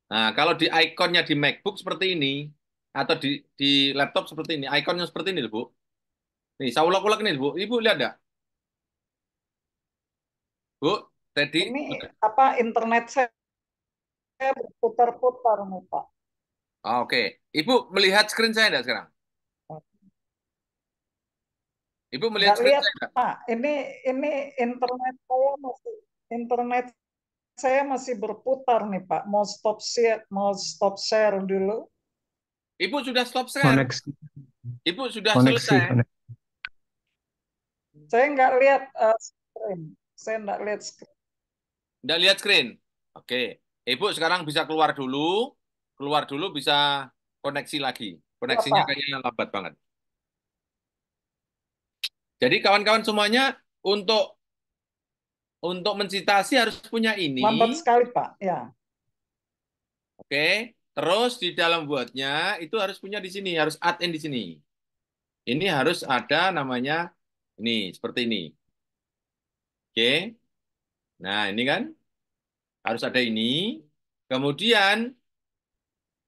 Nah, kalau di ikonnya di MacBook seperti ini, atau di laptop seperti ini, ikonnya seperti ini loh, Bu. Nih, saya ulek-ulek nih, Bu. Ibu lihat nggak? Bu, tadi. Ini apa internet saya berputar-putar nih, Pak. Oke. Ibu melihat screen saya nggak sekarang? Ibu melihat Nggak screen lihat, saya nggak? Pak. Ini internet saya masih berputar nih, Pak. Mau stop share dulu. Ibu sudah stop share. Koneksi. Ibu sudah Koneksi. selesai. Saya nggak lihat screen. Saya nggak lihat screen. Nggak lihat screen. Oke. Ibu sekarang bisa keluar dulu. Keluar dulu bisa koneksi lagi. Koneksinya Pak. kayaknya lambat banget. Jadi kawan-kawan semuanya untuk mencitasi harus punya ini. Lambat sekali, Pak. Ya. Oke. Terus di dalam buatnya itu harus punya di sini, harus add in di sini. Ini harus ada namanya ini, seperti ini. Oke. Nah, ini kan harus ada ini. Kemudian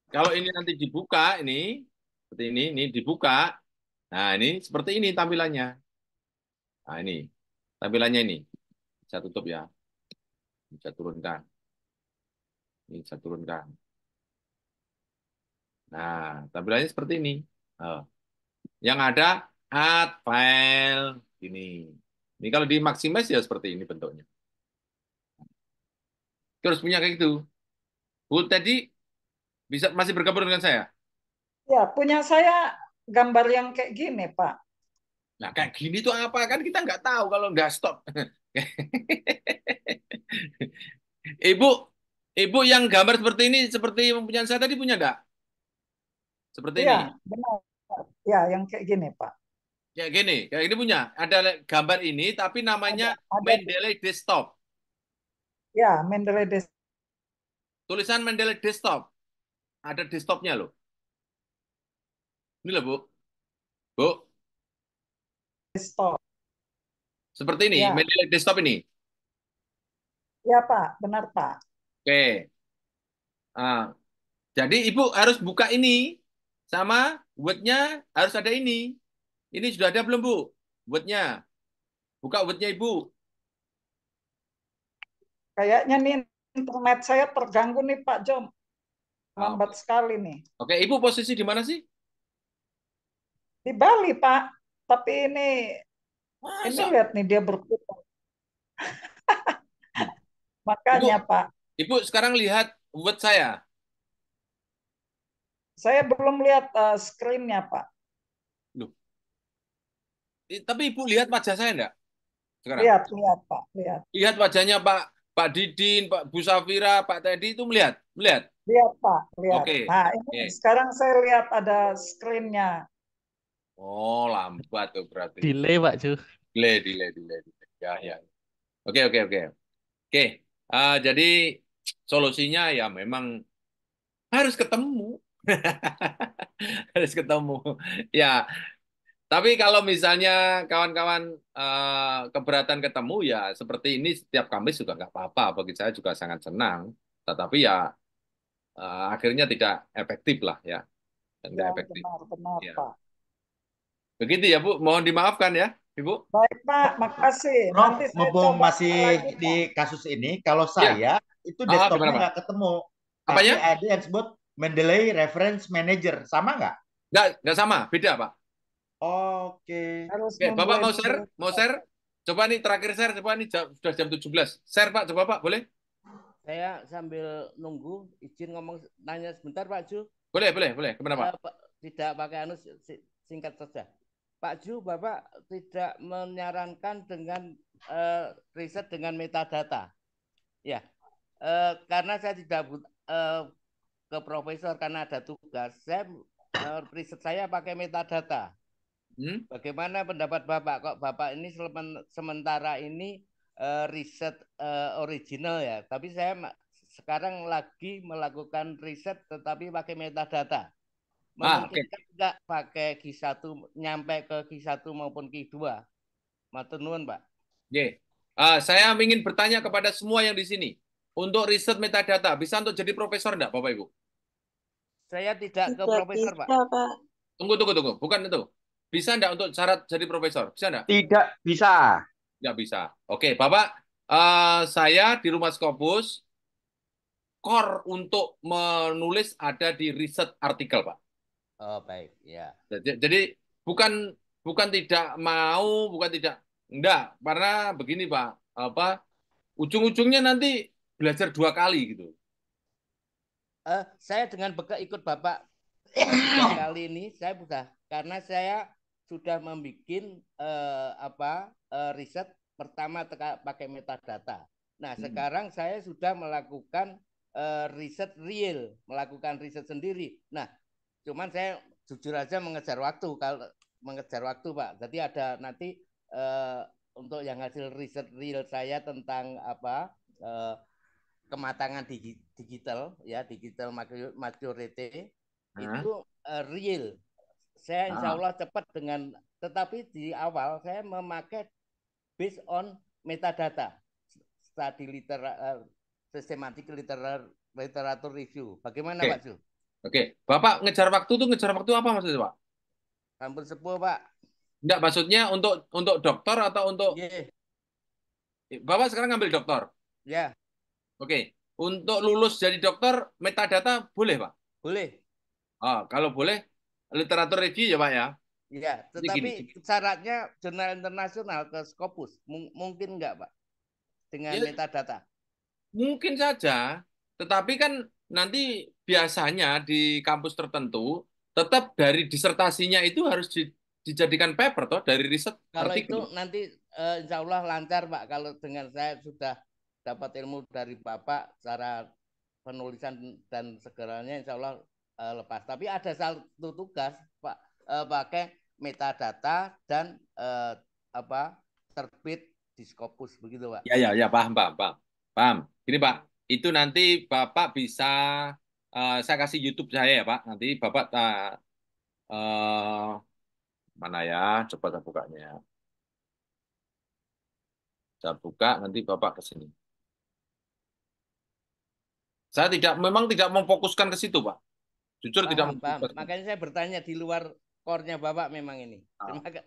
kalau ini nanti dibuka ini seperti ini dibuka. Nah, ini seperti ini tampilannya. Nah, ini tampilannya ini. Saya tutup ya. Bisa turunkan. Ini saya turunkan. Nah, tampilannya seperti ini. Yang ada add file ini. Ini kalau di maximize ya seperti ini bentuknya. Terus punya kayak gitu. Bu tadi masih bergabung dengan saya? Ya, punya saya gambar yang kayak gini, Pak. Nah, kayak gini tuh apa? Kan kita nggak tahu kalau nggak stop. Ibu yang gambar seperti ini, seperti yang punya saya tadi punya nggak? Seperti ini. Iya, benar. Ya, yang kayak gini, Pak. Kayak gini punya. Ada gambar ini, tapi namanya Mendeley Desktop. Ya, Mendeley Desktop. Tulisan Mendeley Desktop. Ada desktopnya loh. Ini loh, Bu. Bu. Desktop. Seperti ini, Ya. Mendeley Desktop ini. Ya, Pak. Benar, Pak. Oke. Jadi Ibu harus buka ini. Sama Word-nya harus ada ini. Ini sudah ada belum, Bu? Word-nya. Buka Word-nya, Ibu. Kayaknya nih internet saya terganggu nih, Pak Jom. Lambat sekali nih. Oke, Ibu posisi di mana sih? Di Bali, Pak. Tapi ini lihat nih dia berputar. Makanya, Ibu, Pak. Ibu sekarang lihat Word saya. Saya belum lihat screen-nya, Pak. Loh. Tapi Ibu lihat wajah saya enggak? Sekarang. Lihat, Pak. Lihat wajahnya Pak Didin, Pak Bu Safira, Pak Teddy itu melihat? Melihat, Pak. Lihat. Oke. Nah, ini sekarang saya lihat ada screen-nya. Oh, lambat tuh berarti. Delay, Pak Ju. Delay. Ya. Oke. Jadi solusinya ya memang harus ketemu. Harus ketemu. Ya, tapi kalau misalnya kawan-kawan keberatan ketemu ya seperti ini setiap Kamis juga nggak apa-apa. Bagi saya juga sangat senang. Tetapi ya akhirnya tidak efektif lah ya. Tidak efektif. Benar, Ya. Pak. Begitu ya, Bu. Mohon dimaafkan ya, Ibu. Baik, Pak. Makasih. Prof, Nanti saya mumpung coba masih lagi, di kasus ini, kalau saya itu desktopnya gimana, Pak? nggak ketemu. Apanya? Tapi ada yang disebut Mendeley Reference Manager. Sama nggak? Nggak sama. Beda, Pak. Oke. Oke, Bapak mau share? Mau share? Coba nih terakhir share. Coba nih sudah jam 17. Share, Pak. Coba, Pak. Boleh? Saya sambil nunggu izin ngomong nanya sebentar, Pak Ju. Boleh. Kemana, Pak? Tidak pakai anu, singkat saja. Pak Ju, Bapak tidak menyarankan dengan riset dengan metadata. Ya, karena saya tidak ke profesor karena ada tugas. Riset saya pakai metadata. Bagaimana pendapat Bapak? Kok Bapak ini sementara ini riset original ya, tapi saya sekarang lagi melakukan riset tetapi pakai metadata. Memungkinkan nggak pakai Q1 nyampe ke Q1 maupun Q2? Matur nuwun, Pak. Saya ingin bertanya kepada semua yang di sini. Untuk riset metadata, bisa untuk jadi profesor enggak, Bapak Ibu? Saya tidak ke profesor, Pak. Tunggu. Bukan itu. Bisa enggak untuk syarat jadi profesor? Bisa enggak? Tidak bisa. Tidak bisa. Oke, Bapak. Saya di Rumah Scopus, core untuk menulis ada di riset artikel, Pak. Oh, baik. Ya. Jadi bukan tidak mau, bukan tidak. Enggak, karena begini, Pak. Ujung-ujungnya nanti belajar 2 kali gitu. Saya dengan ikut Bapak 3 kali ini saya sudah, karena saya sudah membuat riset pertama pakai metadata. Nah, sekarang saya sudah melakukan riset real, melakukan riset sendiri. Nah, cuman saya jujur aja mengejar waktu, Pak. Jadi ada nanti untuk yang hasil riset real saya tentang kematangan digital ya, digital maturity itu real. Saya insya Allah cepat dengan, tetapi di awal saya memakai based on metadata, study systematic literatur review. Bagaimana Pak Ju? Oke, Bapak ngejar waktu apa maksudnya, Pak? Sampun sepuh, Pak. Enggak, maksudnya untuk doktor atau untuk Bapak sekarang ngambil doktor? Ya. Oke, untuk lulus jadi dokter metadata boleh, Pak? Boleh. Kalau boleh literatur review ya, Pak ya? Iya, tetapi syaratnya jurnal internasional ke Scopus. Mungkin enggak, Pak? Dengan metadata. Mungkin saja, tetapi kan nanti biasanya di kampus tertentu tetap dari disertasinya itu harus dijadikan paper toh, dari riset kalau artikel. Itu nanti insya Allah lancar, Pak. Kalau dengan saya sudah dapat ilmu dari Bapak cara penulisan dan segalanya, insya Allah lepas. Tapi ada satu tugas, Pak, pakai metadata dan terbit di Scopus, begitu, Pak. Ya, paham. Ini Pak, itu nanti Bapak bisa saya kasih YouTube saya ya, Pak. Nanti Bapak mana ya? Coba saya bukanya. Saya buka, nanti Bapak ke sini. Saya memang tidak memfokuskan ke situ, Pak. Jujur tidak memfokuskan. Makanya saya bertanya di luar core-nya Bapak memang ini.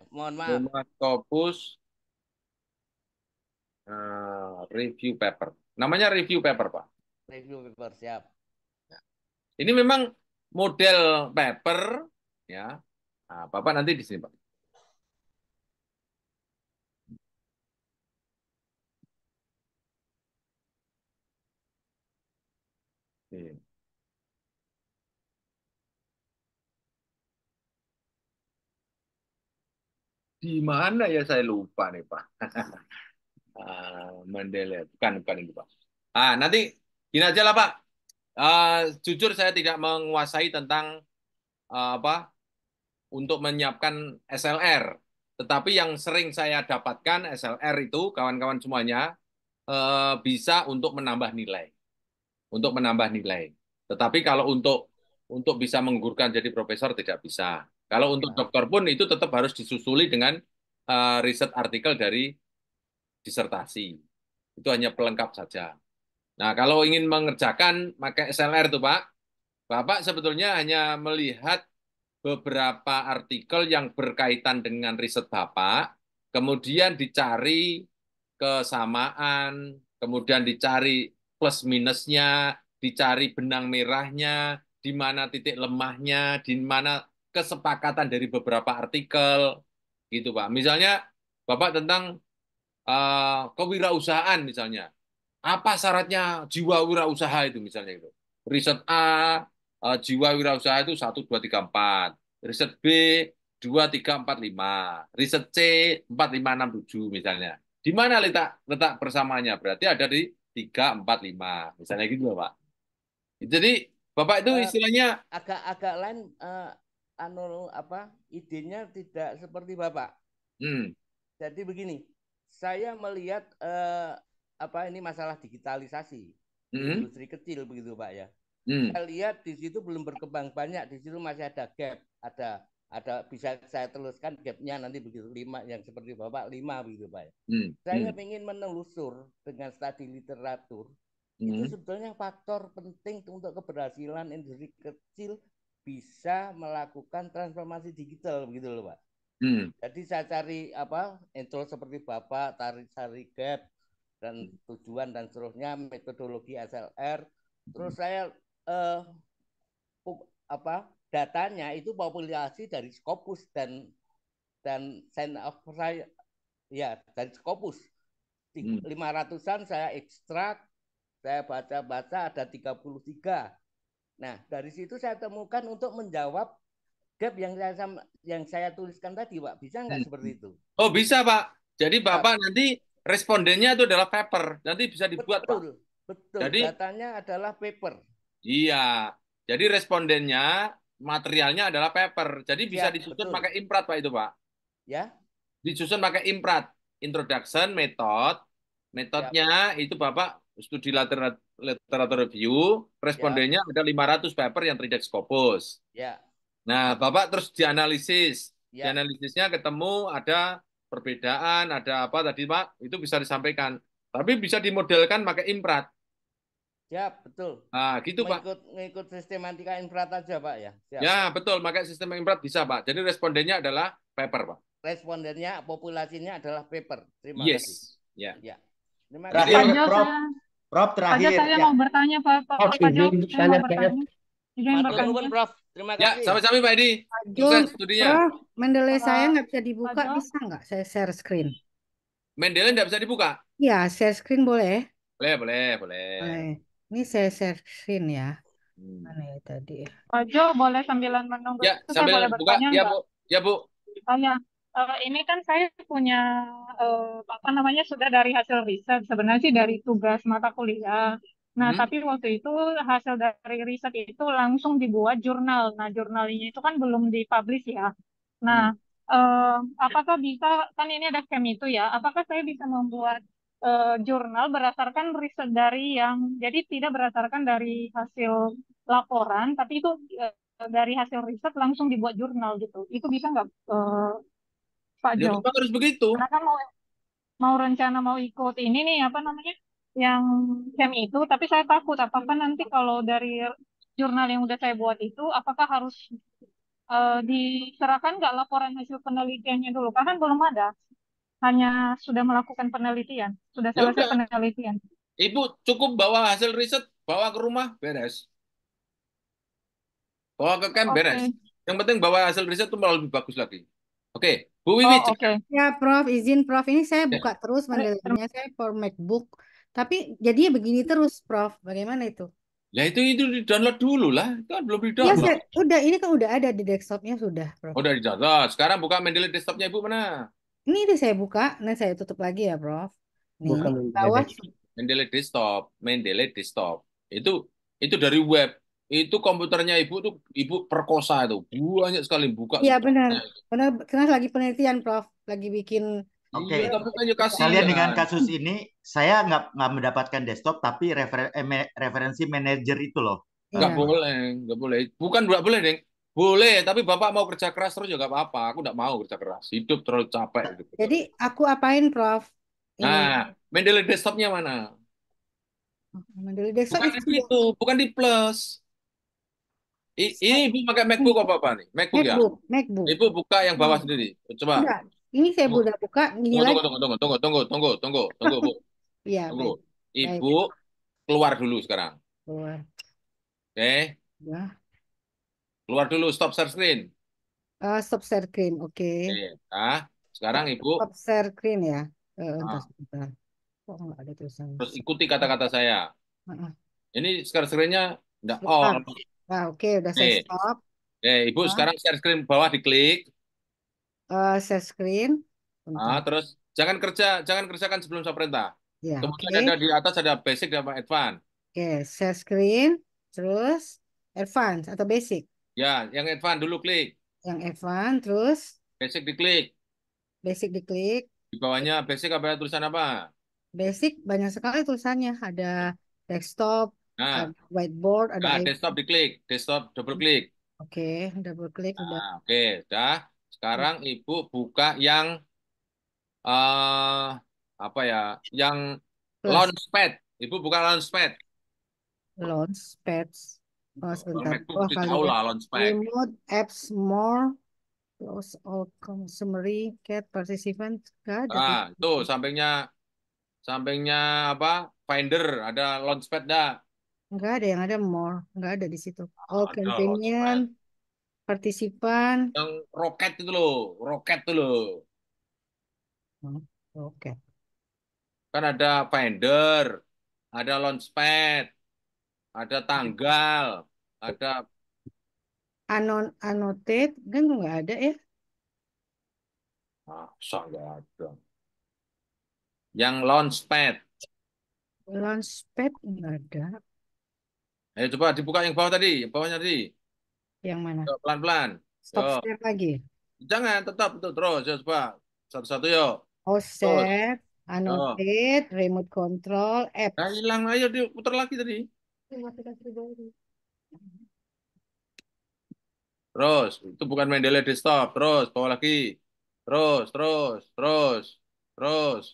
Mohon maaf. Rumah Scopus review paper. Namanya review paper, Pak. Review paper, siap. Ini memang model paper, ya. Nah, Bapak nanti di sini, Pak. Di mana ya, saya lupa nih, Pak. Mendeley, bukan itu, Pak. Nanti gini aja lah, Pak. Jujur saya tidak menguasai tentang untuk menyiapkan SLR. Tetapi yang sering saya dapatkan SLR itu, kawan-kawan semuanya, bisa untuk menambah nilai. Tetapi kalau untuk bisa menggugurkan jadi profesor tidak bisa. Kalau untuk dokter pun itu tetap harus disusuli dengan riset artikel dari disertasi. Itu hanya pelengkap saja. Nah, kalau ingin mengerjakan pakai SLR itu, Pak, Bapak sebetulnya hanya melihat beberapa artikel yang berkaitan dengan riset Bapak, kemudian dicari kesamaan, kemudian dicari plus minusnya, dicari benang merahnya, di mana titik lemahnya, di mana kesepakatan dari beberapa artikel, gitu Pak. Misalnya Bapak tentang kewirausahaan misalnya, apa syaratnya jiwa wirausaha itu misalnya itu. Riset A, jiwa wirausaha itu 1, 2, 3, 4. Riset B, 2, 3, 4, 5. Riset C, 4, 5, 6, 7 misalnya. Di mana letak persamaannya? Berarti ada di 3, 4, 5. Misalnya gitu Pak. Jadi Bapak itu Eh, istilahnya agak lain idenya tidak seperti Bapak. hmm, Jadi begini, saya melihat ini masalah digitalisasi di hmm, industri kecil begitu Pak ya. hmm, Saya lihat di situ belum berkembang banyak, di situ masih ada gap, ada bisa saya teruskan gapnya nanti begitu 5 yang seperti Bapak 5 begitu Pak ya. hmm, Saya hmm, ingin menelusur dengan studi literatur itu hmm, sebetulnya faktor penting untuk keberhasilan industri kecil bisa melakukan transformasi digital begitu loh Pak. hmm, Jadi saya cari intro seperti Bapak, cari gap dan tujuan dan seterusnya, metodologi SLR. Terus saya datanya itu populasi dari Scopus dan Sign of saya ya dari Scopus. hmm. 500-an saya ekstrak, saya baca-baca ada 33. Nah, dari situ saya temukan untuk menjawab gap yang saya tuliskan tadi, Pak. Bisa nggak seperti itu? Oh, bisa, Pak. Jadi Ya, Bapak nanti respondennya itu adalah paper. Nanti bisa dibuat, Pak. betul. Jadi Datanya adalah paper. iya. Jadi respondennya materialnya adalah paper. Jadi bisa Siap, disusun betul. pakai imprat, Pak, itu, Pak. Ya, Disusun pakai imprat. Introduction, metodenya itu Bapak studi literatur review, respondennya ada 500 paper yang terjadi Scopus. ya, Nah, Bapak terus dianalisis. ya. Dianalisisnya ketemu ada perbedaan, ada apa tadi, Pak, itu bisa disampaikan. Tapi bisa dimodelkan pakai imprat. Siap, betul. Nah, gitu, Pak. Mengikut sistematika imprat aja, Pak ya. Siap. Ya, betul. Pakai sistem imprat bisa, Pak. Jadi respondennya adalah paper, Pak. Respondennya, populasinya adalah paper. Terima Yes. kasih. Ya. Ya. Terima Terakhir, kasih. Pak Jo, Prof. saya, Prof Pak Jo, terakhir. saya Ya. mau bertanya, Pak Jo, saya mau bertanya. Izin Matur bertanya. nuwun, Prof. Terima Ya, kasih. sama-sama, Pak Edi. Pak Jo, Sukses studinya. Prof, Mendeley saya nggak bisa Pak dibuka, Jo, bisa nggak saya share screen? Mendeley nggak bisa dibuka? Ya, share screen boleh? Boleh. Boleh. Ini saya share screen ya. Mana ya tadi? Pak Jo, boleh sambilan menunggu Ya, itu saya sambil boleh buka. bertanya Ya, nggak? Bu. Ya, Bu. Tanya, ini kan saya punya sudah dari hasil riset, sebenarnya sih dari tugas mata kuliah. Nah, tapi waktu itu hasil dari riset itu langsung dibuat jurnal. Nah, jurnalnya itu kan belum dipublish ya. Nah, apakah bisa, kan ini ada CAM itu ya, apakah saya bisa membuat jurnal berdasarkan riset dari jadi tidak berdasarkan dari hasil laporan, tapi itu dari hasil riset langsung dibuat jurnal gitu. Itu bisa nggak, Pak Ya, Jo? memang harus begitu. Karena kan mau rencana mau ikut ini nih yang CAM itu, tapi saya takut apakah nanti kalau dari jurnal yang udah saya buat itu, apakah harus diserahkan nggak laporan hasil penelitiannya dulu? Karena kan belum ada, hanya sudah melakukan penelitian, sudah Ya selesai udah, penelitian. Ibu cukup bawa hasil riset, bawa ke rumah, beres. Bawa ke camp, beres. Oke. Yang penting bawa hasil riset itu malah lebih bagus lagi. Oke, Bu Oh, Wiwi. oke. Ya, Prof, izin Prof. Ini saya Ya. buka terus Mendeley-nya saya for MacBook. Tapi jadinya begini terus, Prof. Bagaimana itu? Ya itu di-download dulu lah. Itu kan belum Ya, di-download. udah ini kan udah ada di desktopnya sudah, Prof. Udah di-download. Sekarang buka Mendeley desktopnya Ibu mana? Ini udah saya buka, nah saya tutup lagi ya, Prof. Nih, Bukan bawah. Mendeley desktop. Itu dari web. Itu komputernya Ibu tuh Ibu perkosa itu. Banyak sekali buka. Iya benar, karena lagi penelitian, Prof. Lagi bikin. Oke, Iya, tapi kan juga kalian dengan kasihan. kasus ini, saya nggak mendapatkan desktop, tapi referensi manajer itu loh. Nggak boleh. Bukan nggak boleh, Deng. Boleh, tapi Bapak mau kerja keras terus juga apa-apa. Aku nggak mau kerja keras. Hidup terlalu capek. Gitu. Jadi aku apain, Prof? Ini. Nah, Mendeley desktopnya mana? Mendeley desktop Bukan di itu, bukan di plus. Ini Ibu pakai MacBook apa nih? MacBook ya? MacBook. Ibu buka yang bawah sendiri. Coba. Enggak, ini saya udah buka. Ini lagi. Tunggu, Bu. Iya, Tunggu. baik. Ibu keluar dulu sekarang. Keluar. Oke. Ya. Keluar dulu, stop share screen. Stop share screen, oke. Oke. Nah, sekarang Ibu Stop share screen ya. Sebentar. Kok nggak ada tulisan? terus ikuti kata-kata saya. Ini share screen-nya nggak Sebentar. on. Nah, oke, udah saya stop. Ibu sekarang share screen bawah diklik. Share screen. Terus jangan kerjakan sebelum saya perintah. Ya, Kemudian ada di atas ada basic dan advance. Oke, share screen. Terus Advance atau basic? Ya, yang advance dulu klik. Yang advance, terus Basic diklik. basic diklik. Di bawahnya basic apa tulisan apa? Basic banyak sekali tulisannya. Ada desktop, Nah, ada whiteboard, ada nah iPad. desktop diklik. Desktop double klik. Oke, double klik udah. Nah, oke, dah. Sekarang Ibu buka yang apa ya? Yang Plus launchpad. Ibu buka launchpad. launchpad. Oh, Kalau sebentar. MacBook Oh, mesti kali tahu ya. lah launchpad. Remote apps more. Close all summary, cat participant. Gak ada tuh. Nah, itu sampingnya apa? Finder, ada launchpad dah. Nggak ada, yang ada more. Nggak ada di situ. All Ada companion, launchpad. partisipan. Yang roket itu loh, roket itu loh. Oke. Kan ada Finder, ada launchpad, ada tanggal, ada Annotate, kan nggak ada ya. masa nggak ada. Yang launchpad. Launchpad nggak ada. Ayo coba dibuka yang bawah tadi, yang bawahnya tadi. Yang mana? Yo, pelan-pelan. Stop Yo. share lagi. Jangan, tetap itu terus. Yo, coba satu-satu yuk. Oh, Terus. share, Yo. annotate, remote control, apps. Nah, hilang ayo diputar lagi tadi. Terus, itu bukan Mendeley desktop. Terus, bawah lagi. Terus, terus, terus, terus,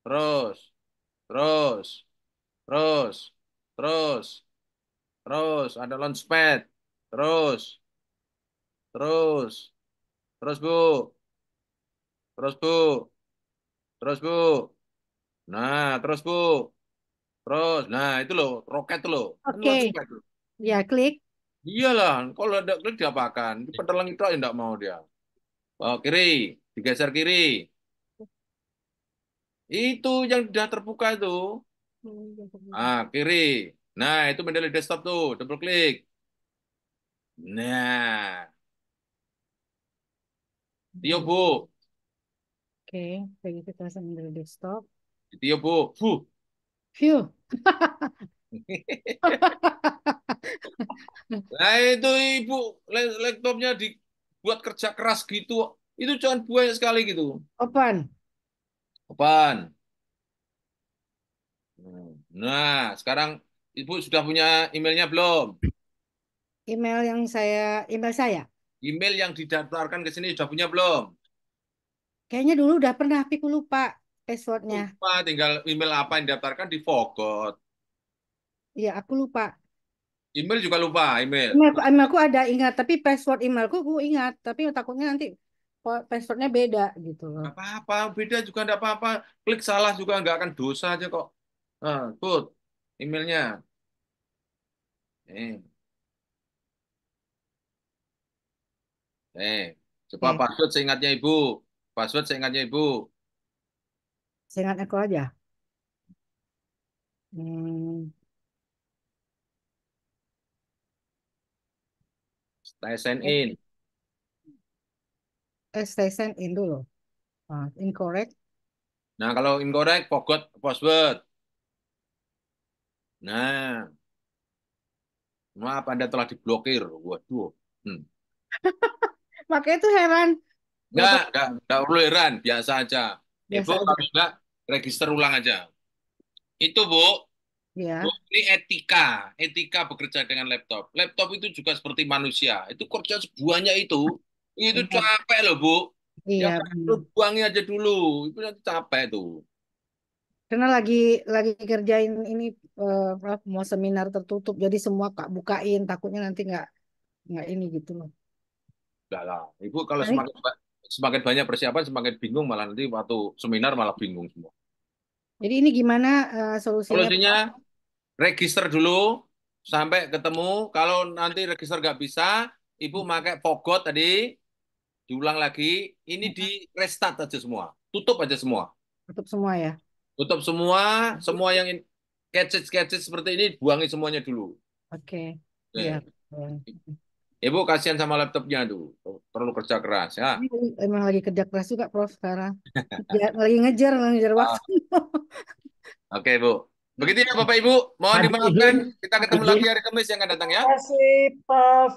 terus, terus, terus, terus, terus, ada launchpad. Terus, terus, terus Bu, terus Bu, terus Bu. Nah, terus Bu, terus. Nah, itu loh, roket tuh loh. Kan Oke. launchpad tuh. Ya, klik. Iyalah, kalau ada klik diapakan? Pedalang itu aja enggak mau dia. Oh, kiri, digeser kiri. Itu yang sudah terbuka itu. Ah, kiri. Nah, itu Mendeley desktop tuh, double klik. Nah, Tio Bu, Oke, kayak gitu terus dari desktop. Tio Bu. View. Nah, itu Ibu laptopnya dibuat kerja keras gitu. Itu cuma banyak sekali gitu. Open. Open. Nah, sekarang Ibu sudah punya emailnya belum? Email saya. Email yang didaftarkan ke sini sudah punya belum? Kayaknya dulu udah pernah, tapi aku lupa passwordnya. Lupa, tinggal email apa yang didaftarkan di forgot. Iya, aku lupa. Email juga lupa, email. Emailku ada ingat, tapi password emailku aku ingat. Tapi takutnya nanti passwordnya beda gitu loh. Apa-apa, beda juga enggak apa-apa. Klik salah juga enggak akan dosa aja kok. Nah, put emailnya. Eh, coba Oke. password seingatnya Ibu. Password seingatnya Ibu. Seingat aku aja. Stay sign in. Stay sign in dulu. Incorrect. Nah, kalau incorrect, forgot password. Nah, maaf Anda telah diblokir. Waduh. Makanya tuh heran. Enggak perlu heran, biasa aja. Biasa Ibu aja. kalau enggak, register ulang aja. Itu, Bu. Ya. Bu, ini etika bekerja dengan laptop. Laptop itu juga seperti manusia. Itu kerja sebuahnya itu capek loh, Bu. Iya. Lu buangin aja dulu. Itu nanti capek tuh. Karena lagi kerjain ini Prof, mau seminar tertutup, jadi semua Kak bukain, takutnya nanti nggak ini gitu loh. Enggak lah. Ibu kalau Nah, semakin banyak persiapan, semakin bingung malah nanti waktu seminar malah bingung semua. jadi ini gimana solusinya? Solusinya register dulu sampai ketemu. Kalau nanti register nggak bisa, Ibu pakai forgot tadi, diulang lagi. Ini di restart aja semua. Tutup aja semua. Tutup semua ya? Tutup semua yang sketches seperti ini, buangin semuanya dulu. Oke. Oke. Iya. Ibu kasihan sama laptopnya tuh. Perlu kerja keras ya. Emang lagi kerja keras juga Prof sekarang. Lagi ngejar waktu. Oke, Bu. Begitu ya Bapak Ibu, mohon Izin, dimaafkan. Kita ketemu lagi izin. hari Kamis yang akan datang ya. Terima kasih, Prof.